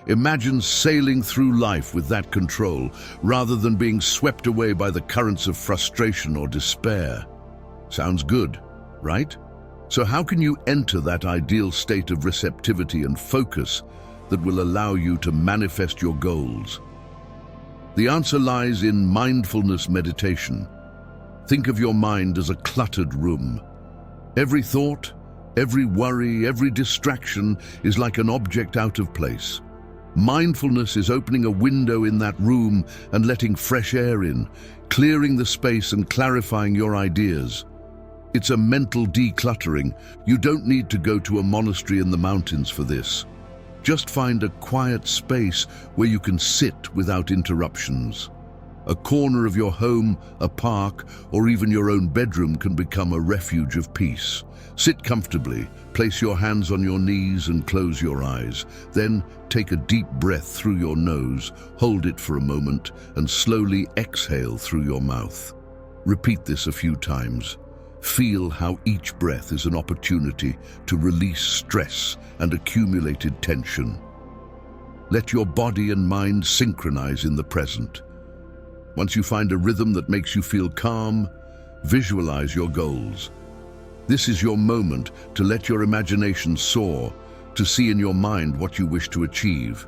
Imagine sailing through life with that control, rather than being swept away by the currents of frustration or despair. Sounds good, right? So how can you enter that ideal state of receptivity and focus that will allow you to manifest your goals? The answer lies in mindfulness meditation. Think of your mind as a cluttered room. Every thought, every worry, every distraction is like an object out of place. Mindfulness is opening a window in that room and letting fresh air in, clearing the space and clarifying your ideas. It's a mental decluttering. You don't need to go to a monastery in the mountains for this. Just find a quiet space where you can sit without interruptions. A corner of your home, a park, or even your own bedroom can become a refuge of peace. Sit comfortably, place your hands on your knees and close your eyes. Then take a deep breath through your nose, hold it for a moment, and slowly exhale through your mouth. Repeat this a few times. Feel how each breath is an opportunity to release stress and accumulated tension. Let your body and mind synchronize in the present. Once you find a rhythm that makes you feel calm, visualize your goals. This is your moment to let your imagination soar, to see in your mind what you wish to achieve.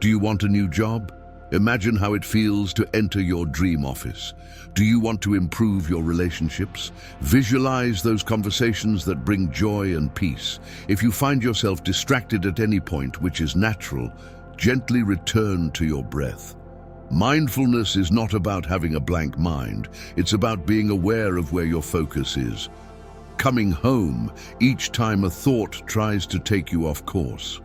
Do you want a new job? Imagine how it feels to enter your dream office. Do you want to improve your relationships? Visualize those conversations that bring joy and peace. If you find yourself distracted at any point, which is natural, gently return to your breath. Mindfulness is not about having a blank mind. It's about being aware of where your focus is. Coming home each time a thought tries to take you off course.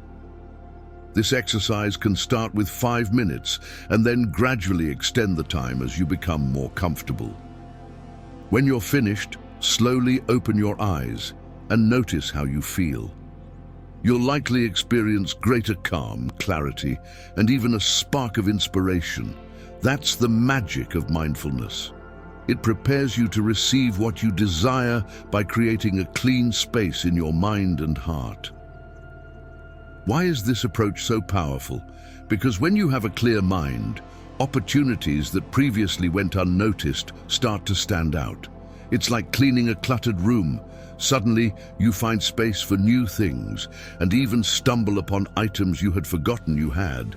This exercise can start with 5 minutes and then gradually extend the time as you become more comfortable. When you're finished, slowly open your eyes and notice how you feel. You'll likely experience greater calm, clarity, and even a spark of inspiration. That's the magic of mindfulness. It prepares you to receive what you desire by creating a clean space in your mind and heart. Why is this approach so powerful? Because when you have a clear mind, opportunities that previously went unnoticed start to stand out. It's like cleaning a cluttered room. Suddenly, you find space for new things and even stumble upon items you had forgotten you had.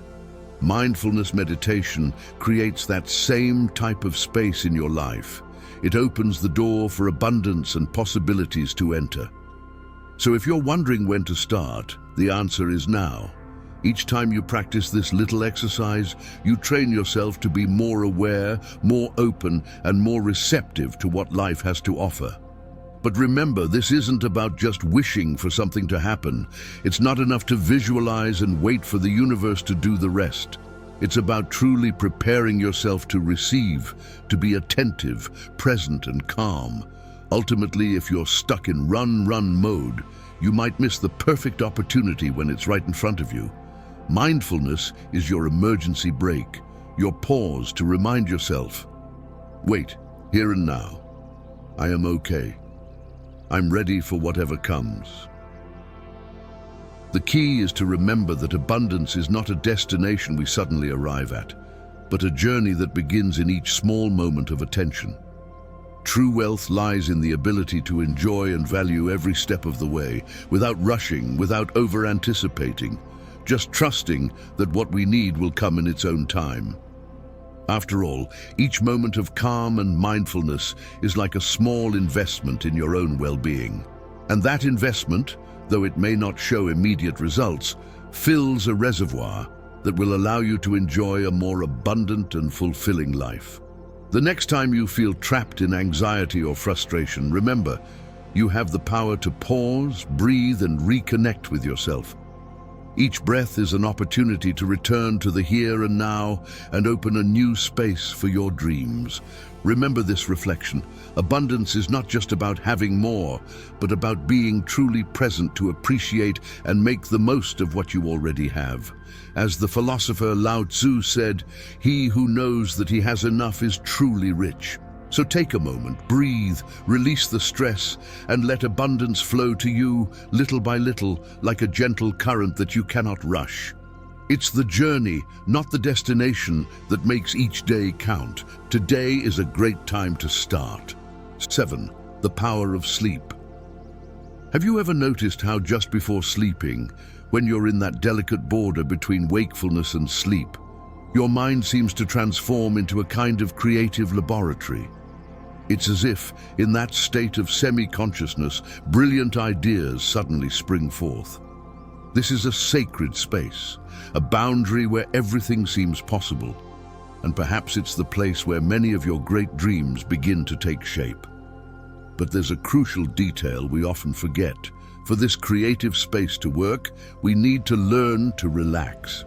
Mindfulness meditation creates that same type of space in your life. It opens the door for abundance and possibilities to enter. So if you're wondering when to start, the answer is now. Each time you practice this little exercise, you train yourself to be more aware, more open, and more receptive to what life has to offer. But remember, this isn't about just wishing for something to happen. It's not enough to visualize and wait for the universe to do the rest. It's about truly preparing yourself to receive, to be attentive, present, and calm. Ultimately, if you're stuck in run mode, you might miss the perfect opportunity when it's right in front of you. Mindfulness is your emergency brake, your pause to remind yourself, wait, here and now. I am okay. I'm ready for whatever comes. The key is to remember that abundance is not a destination we suddenly arrive at, but a journey that begins in each small moment of attention. True wealth lies in the ability to enjoy and value every step of the way, without rushing, without over-anticipating, just trusting that what we need will come in its own time. After all, each moment of calm and mindfulness is like a small investment in your own well-being. And that investment, though it may not show immediate results, fills a reservoir that will allow you to enjoy a more abundant and fulfilling life. The next time you feel trapped in anxiety or frustration, remember, you have the power to pause, breathe, and reconnect with yourself. Each breath is an opportunity to return to the here and now and open a new space for your dreams. Remember this reflection. Abundance is not just about having more, but about being truly present to appreciate and make the most of what you already have. As the philosopher Lao Tzu said, "He who knows that he has enough is truly rich." So take a moment, breathe, release the stress, and let abundance flow to you little by little, like a gentle current that you cannot rush. It's the journey, not the destination, that makes each day count. Today is a great time to start. 7. The power of sleep. Have you ever noticed how just before sleeping, when you're in that delicate border between wakefulness and sleep, your mind seems to transform into a kind of creative laboratory? It's as if, in that state of semi-consciousness, brilliant ideas suddenly spring forth. This is a sacred space, a boundary where everything seems possible, and perhaps it's the place where many of your great dreams begin to take shape. But there's a crucial detail we often forget. For this creative space to work, we need to learn to relax.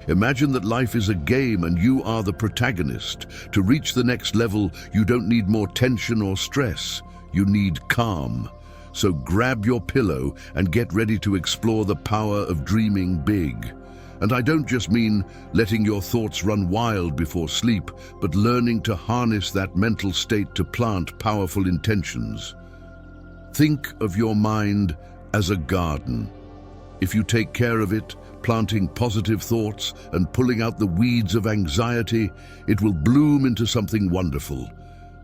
Imagine that life is a game and you are the protagonist. To reach the next level, you don't need more tension or stress. You need calm. So grab your pillow and get ready to explore the power of dreaming big. And I don't just mean letting your thoughts run wild before sleep, but learning to harness that mental state to plant powerful intentions. Think of your mind as a garden. If you take care of it, planting positive thoughts and pulling out the weeds of anxiety, it will bloom into something wonderful.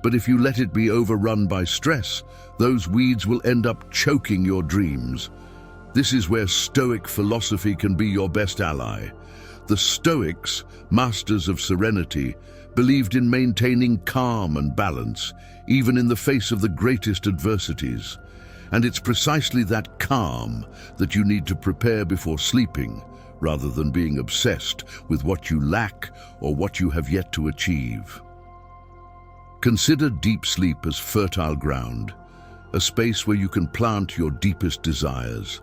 But if you let it be overrun by stress, those weeds will end up choking your dreams. This is where Stoic philosophy can be your best ally. The Stoics, masters of serenity, believed in maintaining calm and balance, even in the face of the greatest adversities. And it's precisely that calm that you need to prepare before sleeping, rather than being obsessed with what you lack or what you have yet to achieve. Consider deep sleep as fertile ground, a space where you can plant your deepest desires.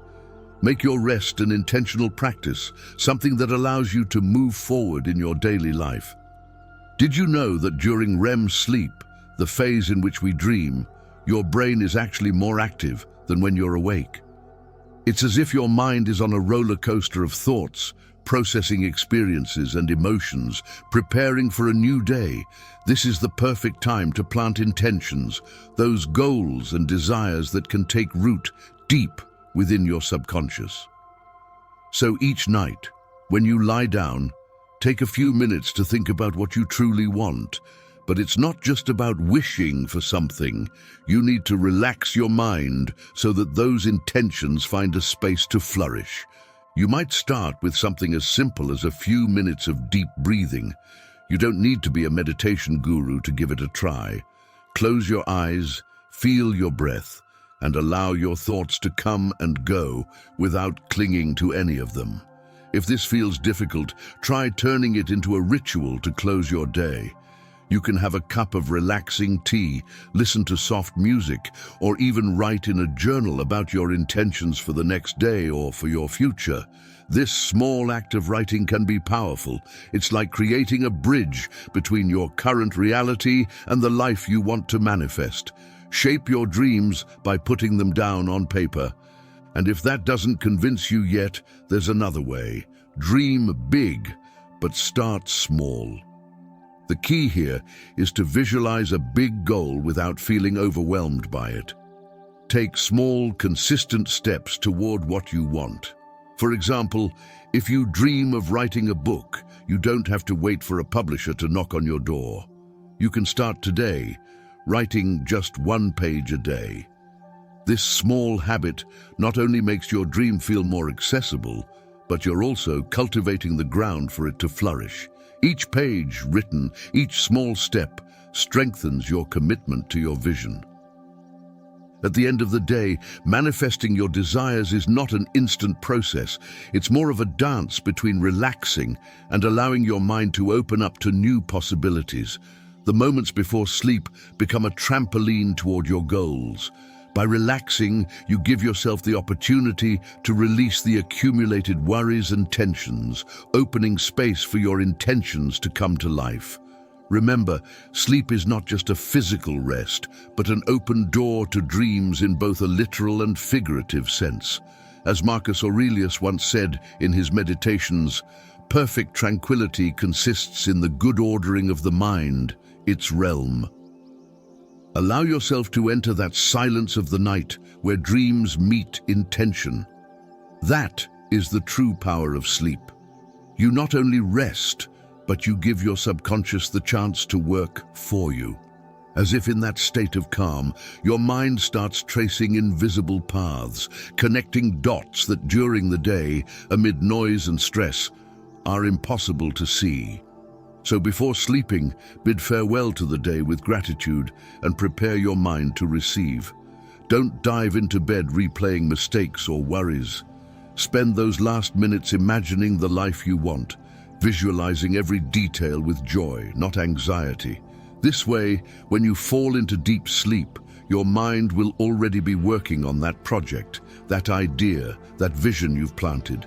Make your rest an intentional practice, something that allows you to move forward in your daily life. Did you know that during REM sleep, the phase in which we dream, your brain is actually more active than when you're awake? It's as if your mind is on a roller coaster of thoughts, processing experiences and emotions, preparing for a new day. This is the perfect time to plant intentions, those goals and desires that can take root deep within your subconscious. So each night, when you lie down, take a few minutes to think about what you truly want. But it's not just about wishing for something. You need to relax your mind so that those intentions find a space to flourish. You might start with something as simple as a few minutes of deep breathing. You don't need to be a meditation guru to give it a try. Close your eyes, feel your breath, and allow your thoughts to come and go without clinging to any of them. If this feels difficult, try turning it into a ritual to close your day. You can have a cup of relaxing tea, listen to soft music, or even write in a journal about your intentions for the next day or for your future. This small act of writing can be powerful. It's like creating a bridge between your current reality and the life you want to manifest. Shape your dreams by putting them down on paper. And if that doesn't convince you yet, there's another way. Dream big, but start small. The key here is to visualize a big goal without feeling overwhelmed by it. Take small, consistent steps toward what you want. For example, if you dream of writing a book, you don't have to wait for a publisher to knock on your door. You can start today, writing just one page a day. This small habit not only makes your dream feel more accessible, but you're also cultivating the ground for it to flourish. Each page written, each small step, strengthens your commitment to your vision. At the end of the day, manifesting your desires is not an instant process. It's more of a dance between relaxing and allowing your mind to open up to new possibilities. The moments before sleep become a trampoline toward your goals. By relaxing, you give yourself the opportunity to release the accumulated worries and tensions, opening space for your intentions to come to life. Remember, sleep is not just a physical rest, but an open door to dreams in both a literal and figurative sense. As Marcus Aurelius once said in his Meditations, perfect tranquility consists in the good ordering of the mind, its realm. Allow yourself to enter that silence of the night where dreams meet intention. That is the true power of sleep. You not only rest, but you give your subconscious the chance to work for you. As if in that state of calm, your mind starts tracing invisible paths, connecting dots that during the day, amid noise and stress, are impossible to see. So before sleeping, bid farewell to the day with gratitude and prepare your mind to receive. Don't dive into bed replaying mistakes or worries. Spend those last minutes imagining the life you want, visualizing every detail with joy, not anxiety. This way, when you fall into deep sleep, your mind will already be working on that project, that idea, that vision you've planted.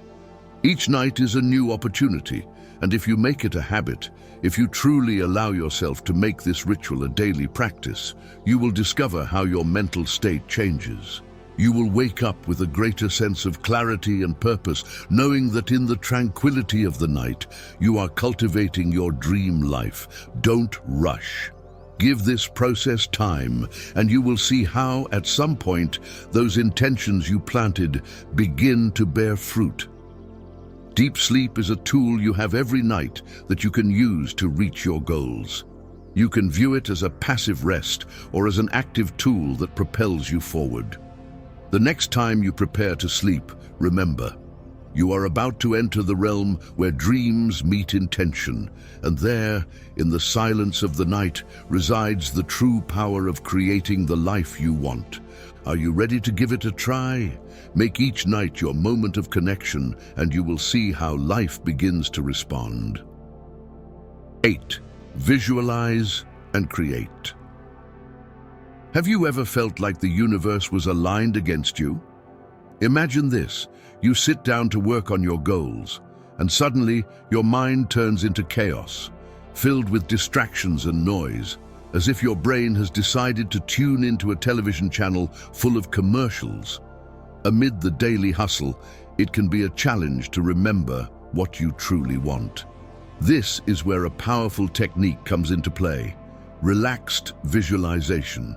Each night is a new opportunity, and if you make it a habit, if you truly allow yourself to make this ritual a daily practice, you will discover how your mental state changes. You will wake up with a greater sense of clarity and purpose, knowing that in the tranquility of the night, you are cultivating your dream life. Don't rush. Give this process time, and you will see how, at some point, those intentions you planted begin to bear fruit. Deep sleep is a tool you have every night that you can use to reach your goals. You can view it as a passive rest or as an active tool that propels you forward. The next time you prepare to sleep, remember, you are about to enter the realm where dreams meet intention, and there, in the silence of the night, resides the true power of creating the life you want. Are you ready to give it a try? Make each night your moment of connection, and you will see how life begins to respond. 8. Visualize and create. Have you ever felt like the universe was aligned against you? Imagine this. You sit down to work on your goals, and suddenly your mind turns into chaos, filled with distractions and noise, as if your brain has decided to tune into a television channel full of commercials. Amid the daily hustle, it can be a challenge to remember what you truly want. This is where a powerful technique comes into play: relaxed visualization.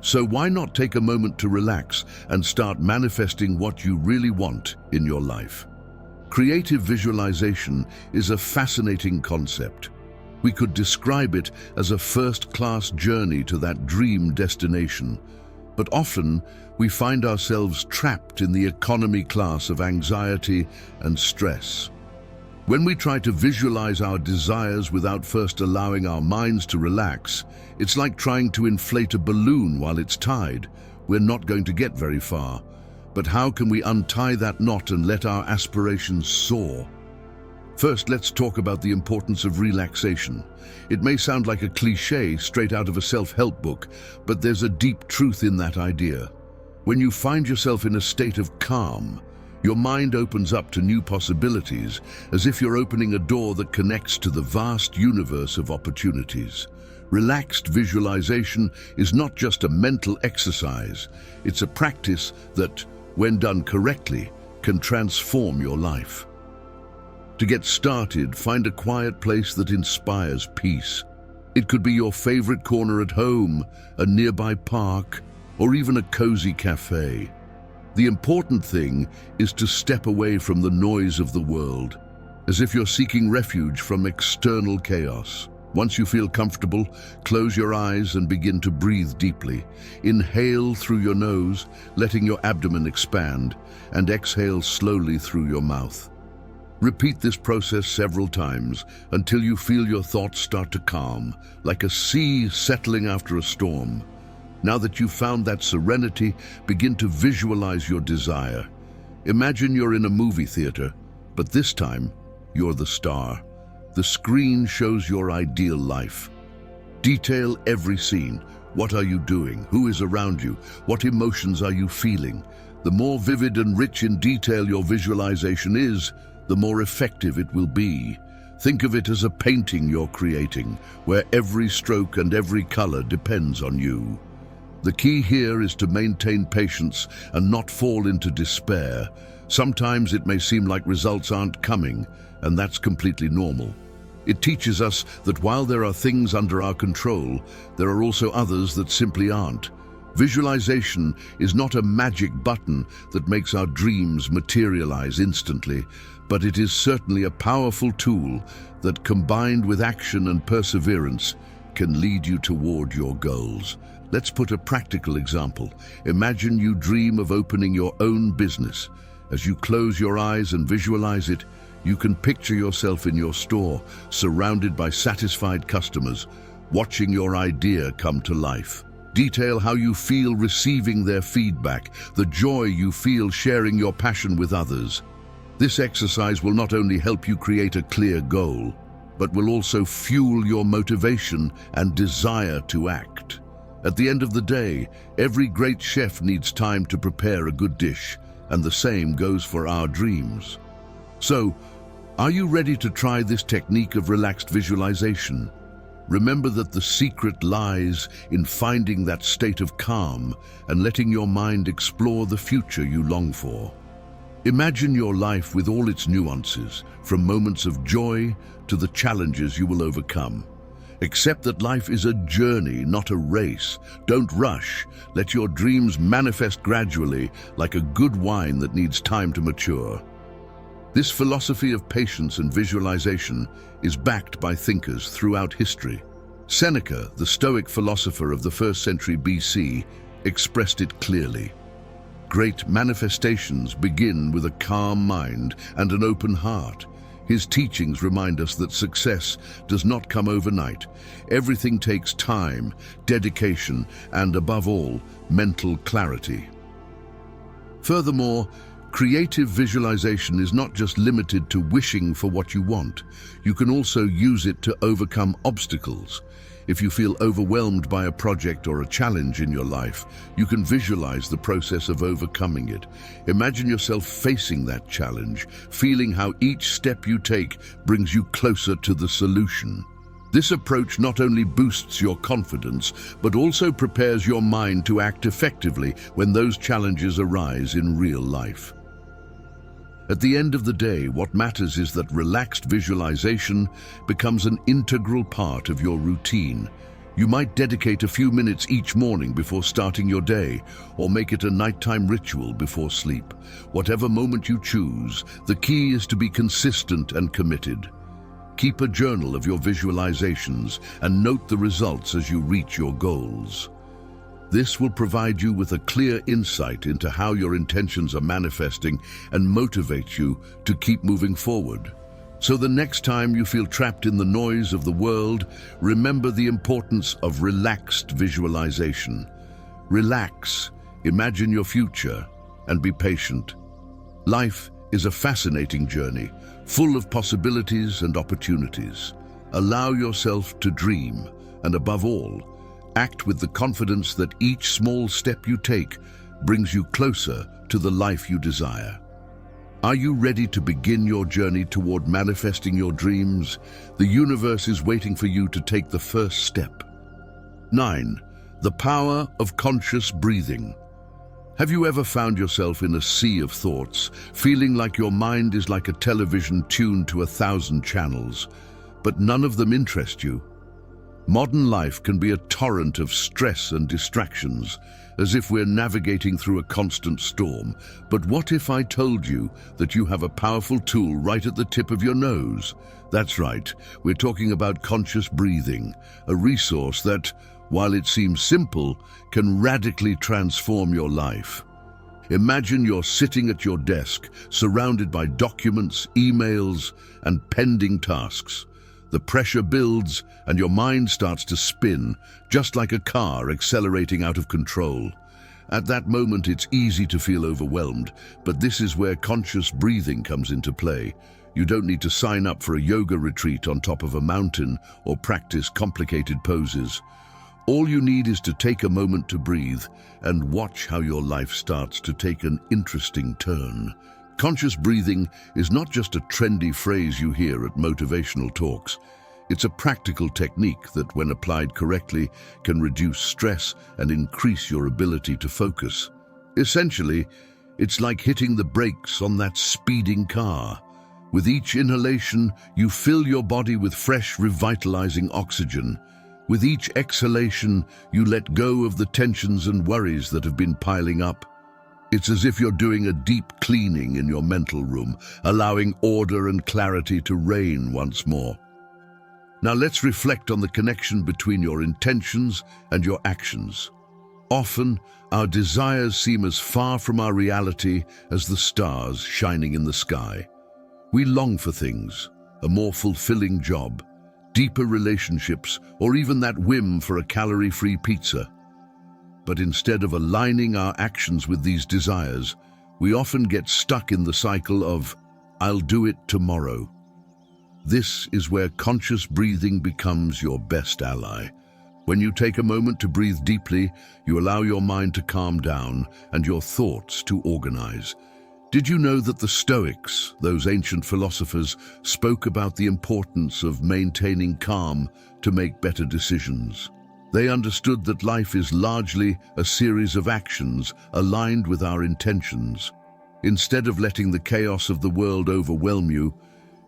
So why not take a moment to relax and start manifesting what you really want in your life? Creative visualization is a fascinating concept. We could describe it as a first-class journey to that dream destination, but often we find ourselves trapped in the economy class of anxiety and stress. When we try to visualize our desires without first allowing our minds to relax, it's like trying to inflate a balloon while it's tied. We're not going to get very far. But how can we untie that knot and let our aspirations soar? First, let's talk about the importance of relaxation. It may sound like a cliché straight out of a self-help book, but there's a deep truth in that idea. When you find yourself in a state of calm, your mind opens up to new possibilities, as if you're opening a door that connects to the vast universe of opportunities. Relaxed visualization is not just a mental exercise, it's a practice that, when done correctly, can transform your life. To get started, find a quiet place that inspires peace. It could be your favorite corner at home, a nearby park, or even a cozy cafe. The important thing is to step away from the noise of the world, as if you're seeking refuge from external chaos. Once you feel comfortable, close your eyes and begin to breathe deeply. Inhale through your nose, letting your abdomen expand, and exhale slowly through your mouth. Repeat this process several times until you feel your thoughts start to calm, like a sea settling after a storm. Now that you've found that serenity, begin to visualize your desire. Imagine you're in a movie theater, but this time, you're the star. The screen shows your ideal life. Detail every scene. What are you doing? Who is around you? What emotions are you feeling? The more vivid and rich in detail your visualization is, the more effective it will be. Think of it as a painting you're creating, where every stroke and every color depends on you. The key here is to maintain patience and not fall into despair. Sometimes it may seem like results aren't coming, and that's completely normal. It teaches us that while there are things under our control, there are also others that simply aren't. Visualization is not a magic button that makes our dreams materialize instantly, but it is certainly a powerful tool that, combined with action and perseverance, can lead you toward your goals. Let's put a practical example. Imagine you dream of opening your own business. As you close your eyes and visualize it, You can picture yourself in your store, surrounded by satisfied customers, watching your idea come to life. Detail how you feel receiving their feedback, the joy you feel sharing your passion with others. This exercise will not only help you create a clear goal, but will also fuel your motivation and desire to act. At the end of the day, every great chef needs time to prepare a good dish, and the same goes for our dreams. So, are you ready to try this technique of relaxed visualization? Remember that the secret lies in finding that state of calm and letting your mind explore the future you long for. Imagine your life with all its nuances, from moments of joy to the challenges you will overcome. Accept that life is a journey, not a race. Don't rush. Let your dreams manifest gradually, like a good wine that needs time to mature. This philosophy of patience and visualization is backed by thinkers throughout history. Seneca, the Stoic philosopher of the 1st century BC, expressed it clearly. Great manifestations begin with a calm mind and an open heart. His teachings remind us that success does not come overnight. Everything takes time, dedication, and above all, mental clarity. Furthermore, creative visualization is not just limited to wishing for what you want. You can also use it to overcome obstacles. If you feel overwhelmed by a project or a challenge in your life, you can visualize the process of overcoming it. Imagine yourself facing that challenge, feeling how each step you take brings you closer to the solution. This approach not only boosts your confidence, but also prepares your mind to act effectively when those challenges arise in real life. At the end of the day, what matters is that relaxed visualization becomes an integral part of your routine. You might dedicate a few minutes each morning before starting your day, or make it a nighttime ritual before sleep. Whatever moment you choose, the key is to be consistent and committed. Keep a journal of your visualizations and note the results as you reach your goals. This will provide you with a clear insight into how your intentions are manifesting and motivate you to keep moving forward. So the next time you feel trapped in the noise of the world, remember the importance of relaxed visualization. Relax, imagine your future, and be patient. Life is a fascinating journey, full of possibilities and opportunities. Allow yourself to dream, and above all, act with the confidence that each small step you take brings you closer to the life you desire. Are you ready to begin your journey toward manifesting your dreams? The universe is waiting for you to take the first step. 9. The power of conscious breathing. Have you ever found yourself in a sea of thoughts, feeling like your mind is like a television tuned to 1,000 channels, but none of them interest you? Modern life can be a torrent of stress and distractions, as if we're navigating through a constant storm. But what if I told you that you have a powerful tool right at the tip of your nose? That's right, we're talking about conscious breathing, a resource that, while it seems simple, can radically transform your life. Imagine you're sitting at your desk, surrounded by documents, emails, and pending tasks. The pressure builds and your mind starts to spin, just like a car accelerating out of control. At that moment, it's easy to feel overwhelmed, but this is where conscious breathing comes into play. You don't need to sign up for a yoga retreat on top of a mountain or practice complicated poses. All you need is to take a moment to breathe and watch how your life starts to take an interesting turn. Conscious breathing is not just a trendy phrase you hear at motivational talks. It's a practical technique that, when applied correctly, can reduce stress and increase your ability to focus. Essentially, it's like hitting the brakes on that speeding car. With each inhalation, you fill your body with fresh, revitalizing oxygen. With each exhalation, you let go of the tensions and worries that have been piling up. It's as if you're doing a deep cleaning in your mental room, allowing order and clarity to reign once more. Now let's reflect on the connection between your intentions and your actions. Often, our desires seem as far from our reality as the stars shining in the sky. We long for things, a more fulfilling job, deeper relationships, or even that whim for a calorie-free pizza. But instead of aligning our actions with these desires, we often get stuck in the cycle of, "I'll do it tomorrow." This is where conscious breathing becomes your best ally. When you take a moment to breathe deeply, you allow your mind to calm down and your thoughts to organize. Did you know that the Stoics, those ancient philosophers, spoke about the importance of maintaining calm to make better decisions? They understood that life is largely a series of actions aligned with our intentions. Instead of letting the chaos of the world overwhelm you,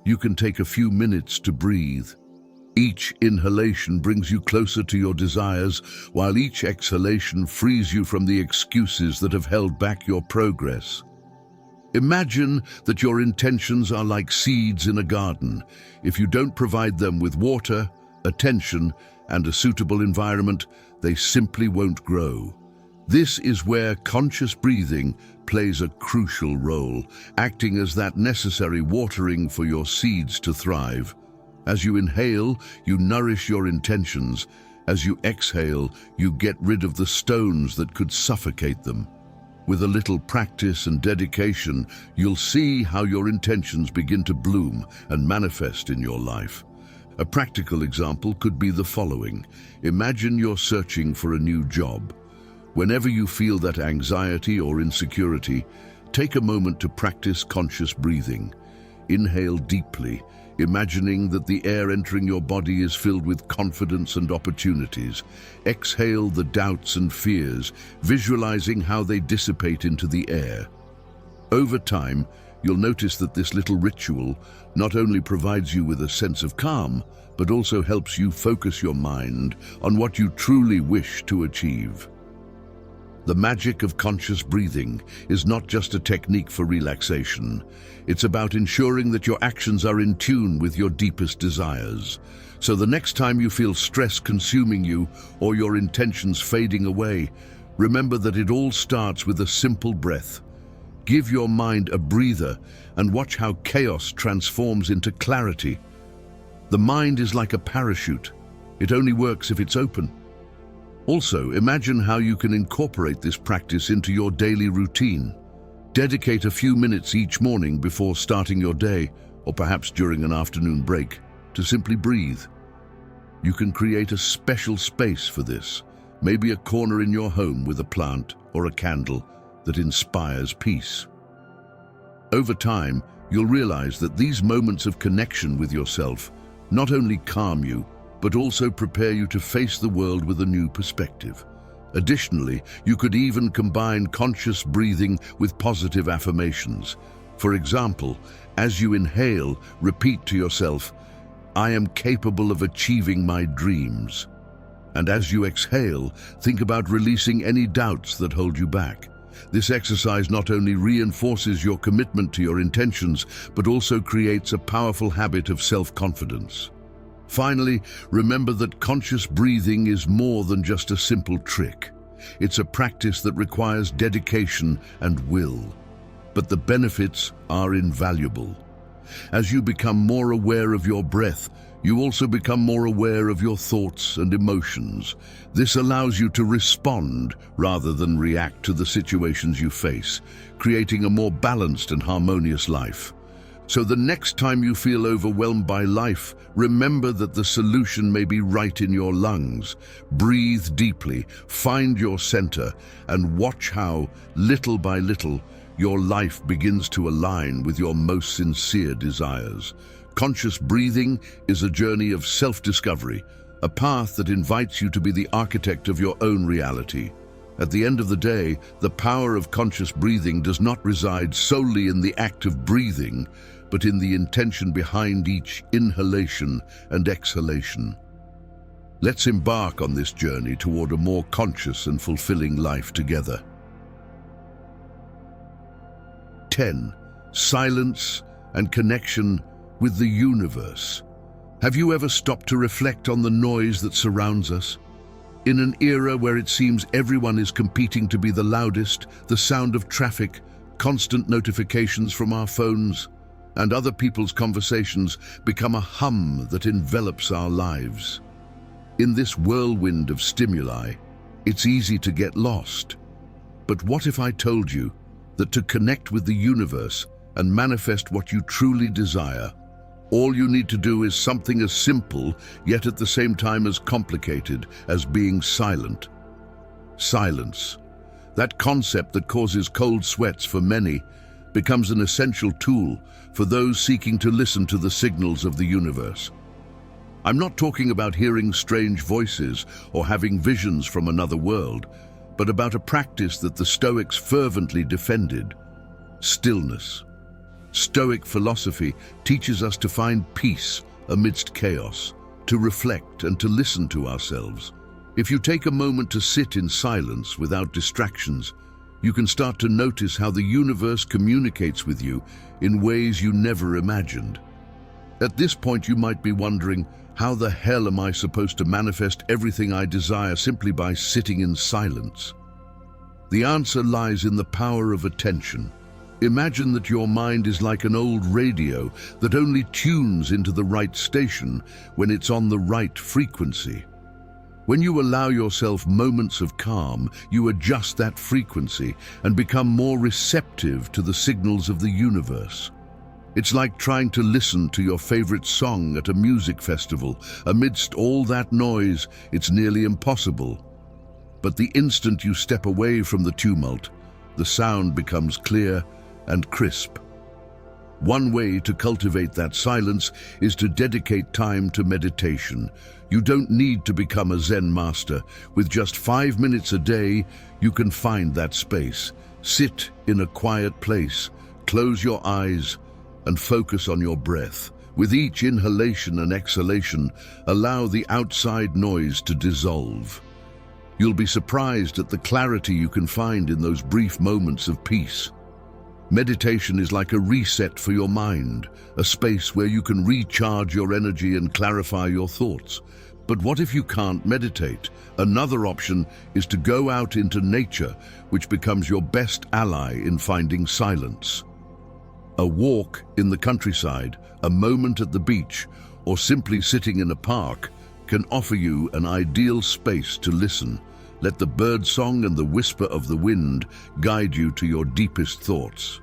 you can take a few minutes to breathe. Each inhalation brings you closer to your desires, while each exhalation frees you from the excuses that have held back your progress. Imagine that your intentions are like seeds in a garden. If you don't provide them with water, attention, and a suitable environment, they simply won't grow. This is where conscious breathing plays a crucial role, acting as that necessary watering for your seeds to thrive. As you inhale, you nourish your intentions. As you exhale, you get rid of the stones that could suffocate them. With a little practice and dedication, you'll see how your intentions begin to bloom and manifest in your life. A practical example could be the following. Imagine you're searching for a new job. Whenever you feel that anxiety or insecurity, take a moment to practice conscious breathing. Inhale deeply, imagining that the air entering your body is filled with confidence and opportunities. Exhale the doubts and fears, visualizing how they dissipate into the air. Over time, you'll notice that this little ritual not only provides you with a sense of calm, but also helps you focus your mind on what you truly wish to achieve. The magic of conscious breathing is not just a technique for relaxation. It's about ensuring that your actions are in tune with your deepest desires. So the next time you feel stress consuming you or your intentions fading away, remember that it all starts with a simple breath. Give your mind a breather and watch how chaos transforms into clarity. The mind is like a parachute. It only works if it's open. Also, imagine how you can incorporate this practice into your daily routine. Dedicate a few minutes each morning before starting your day, or perhaps during an afternoon break, to simply breathe. You can create a special space for this, maybe a corner in your home with a plant or a candle that inspires peace. Over time, you'll realize that these moments of connection with yourself not only calm you, but also prepare you to face the world with a new perspective. Additionally, you could even combine conscious breathing with positive affirmations. For example, as you inhale, repeat to yourself, "I am capable of achieving my dreams." And as you exhale, think about releasing any doubts that hold you back. This exercise not only reinforces your commitment to your intentions, but also creates a powerful habit of self-confidence. Finally, remember that conscious breathing is more than just a simple trick. It's a practice that requires dedication and will. But the benefits are invaluable. As you become more aware of your breath, you also become more aware of your thoughts and emotions. This allows you to respond rather than react to the situations you face, creating a more balanced and harmonious life. So the next time you feel overwhelmed by life, remember that the solution may be right in your lungs. Breathe deeply, find your center, and watch how, little by little, your life begins to align with your most sincere desires. Conscious breathing is a journey of self-discovery, a path that invites you to be the architect of your own reality. At the end of the day, the power of conscious breathing does not reside solely in the act of breathing, but in the intention behind each inhalation and exhalation. Let's embark on this journey toward a more conscious and fulfilling life together. 10. Silence and connection with the universe. Have you ever stopped to reflect on the noise that surrounds us? In an era where it seems everyone is competing to be the loudest, the sound of traffic, constant notifications from our phones, and other people's conversations become a hum that envelops our lives. In this whirlwind of stimuli, it's easy to get lost. But what if I told you that to connect with the universe and manifest what you truly desire, all you need to do is something as simple, yet at the same time as complicated, as being silent? Silence, that concept that causes cold sweats for many, becomes an essential tool for those seeking to listen to the signals of the universe. I'm not talking about hearing strange voices or having visions from another world, but about a practice that the Stoics fervently defended: stillness. Stoic philosophy teaches us to find peace amidst chaos, to reflect and to listen to ourselves. If you take a moment to sit in silence without distractions, you can start to notice how the universe communicates with you in ways you never imagined. At this point, you might be wondering, how the hell am I supposed to manifest everything I desire simply by sitting in silence? The answer lies in the power of attention. Imagine that your mind is like an old radio that only tunes into the right station when it's on the right frequency. When you allow yourself moments of calm, you adjust that frequency and become more receptive to the signals of the universe. It's like trying to listen to your favorite song at a music festival. Amidst all that noise, it's nearly impossible. But the instant you step away from the tumult, the sound becomes clear and crisp. One way to cultivate that silence is to dedicate time to meditation. You don't need to become a Zen master. With just 5 minutes a day, you can find that space. Sit in a quiet place, close your eyes, and focus on your breath. With each inhalation and exhalation, allow the outside noise to dissolve. You'll be surprised at the clarity you can find in those brief moments of peace. Meditation is like a reset for your mind, a space where you can recharge your energy and clarify your thoughts. But what if you can't meditate? Another option is to go out into nature, which becomes your best ally in finding silence. A walk in the countryside, a moment at the beach, or simply sitting in a park can offer you an ideal space to listen. Let the birdsong and the whisper of the wind guide you to your deepest thoughts.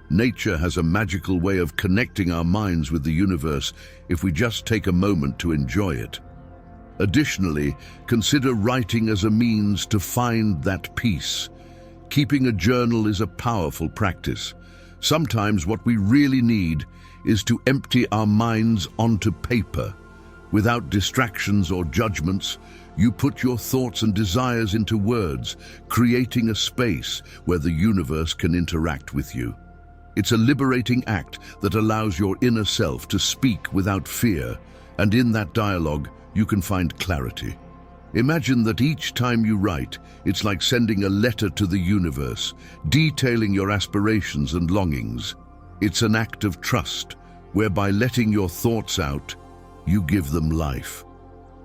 Nature has a magical way of connecting our minds with the universe if we just take a moment to enjoy it. Additionally, consider writing as a means to find that peace. Keeping a journal is a powerful practice. Sometimes what we really need is to empty our minds onto paper. Without distractions or judgments, you put your thoughts and desires into words, creating a space where the universe can interact with you. It's a liberating act that allows your inner self to speak without fear, and in that dialogue, you can find clarity. Imagine that each time you write, it's like sending a letter to the universe, detailing your aspirations and longings. It's an act of trust, whereby letting your thoughts out, you give them life.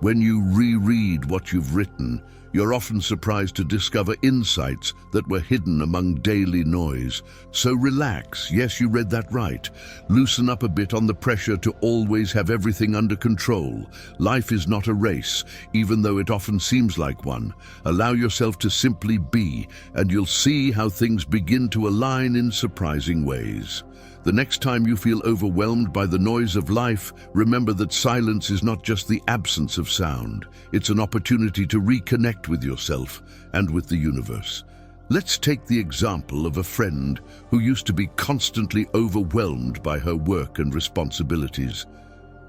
When you reread what you've written, you're often surprised to discover insights that were hidden among daily noise. So relax. Yes, you read that right. Loosen up a bit on the pressure to always have everything under control. Life is not a race, even though it often seems like one. Allow yourself to simply be, and you'll see how things begin to align in surprising ways. The next time you feel overwhelmed by the noise of life, remember that silence is not just the absence of sound. It's an opportunity to reconnect with yourself and with the universe. Let's take the example of a friend who used to be constantly overwhelmed by her work and responsibilities.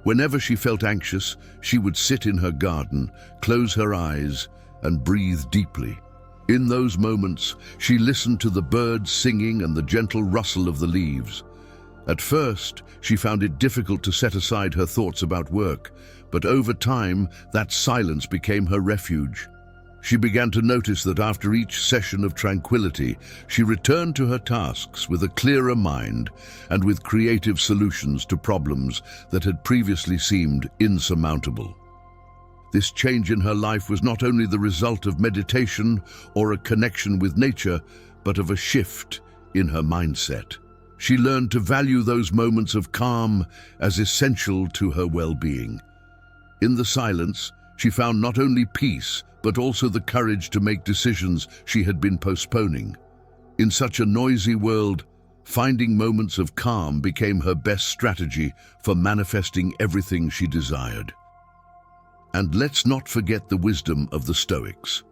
Whenever she felt anxious, she would sit in her garden, close her eyes, and breathe deeply. In those moments, she listened to the birds singing and the gentle rustle of the leaves. At first, she found it difficult to set aside her thoughts about work, but over time, that silence became her refuge. She began to notice that after each session of tranquility, she returned to her tasks with a clearer mind and with creative solutions to problems that had previously seemed insurmountable. This change in her life was not only the result of meditation or a connection with nature, but of a shift in her mindset. She learned to value those moments of calm as essential to her well-being. In the silence, she found not only peace, but also the courage to make decisions she had been postponing. In such a noisy world, finding moments of calm became her best strategy for manifesting everything she desired. And let's not forget the wisdom of the Stoics.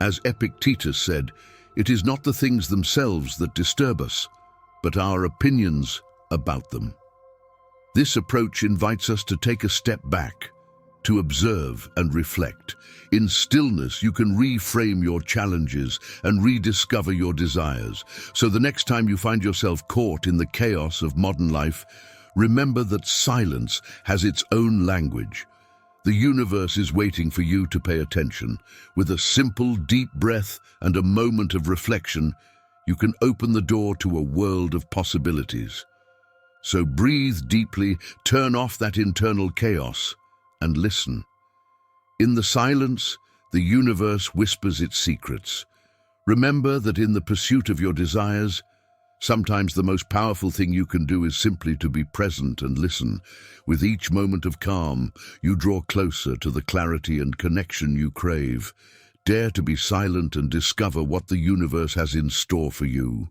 As Epictetus said, it is not the things themselves that disturb us, but our opinions about them. This approach invites us to take a step back, to observe and reflect. In stillness, you can reframe your challenges and rediscover your desires. So the next time you find yourself caught in the chaos of modern life, remember that silence has its own language. The universe is waiting for you to pay attention. With a simple, deep breath and a moment of reflection, you can open the door to a world of possibilities. So breathe deeply, turn off that internal chaos, and listen. In the silence, the universe whispers its secrets. Remember that in the pursuit of your desires, sometimes the most powerful thing you can do is simply to be present and listen. With each moment of calm, you draw closer to the clarity and connection you crave. Dare to be silent and discover what the universe has in store for you.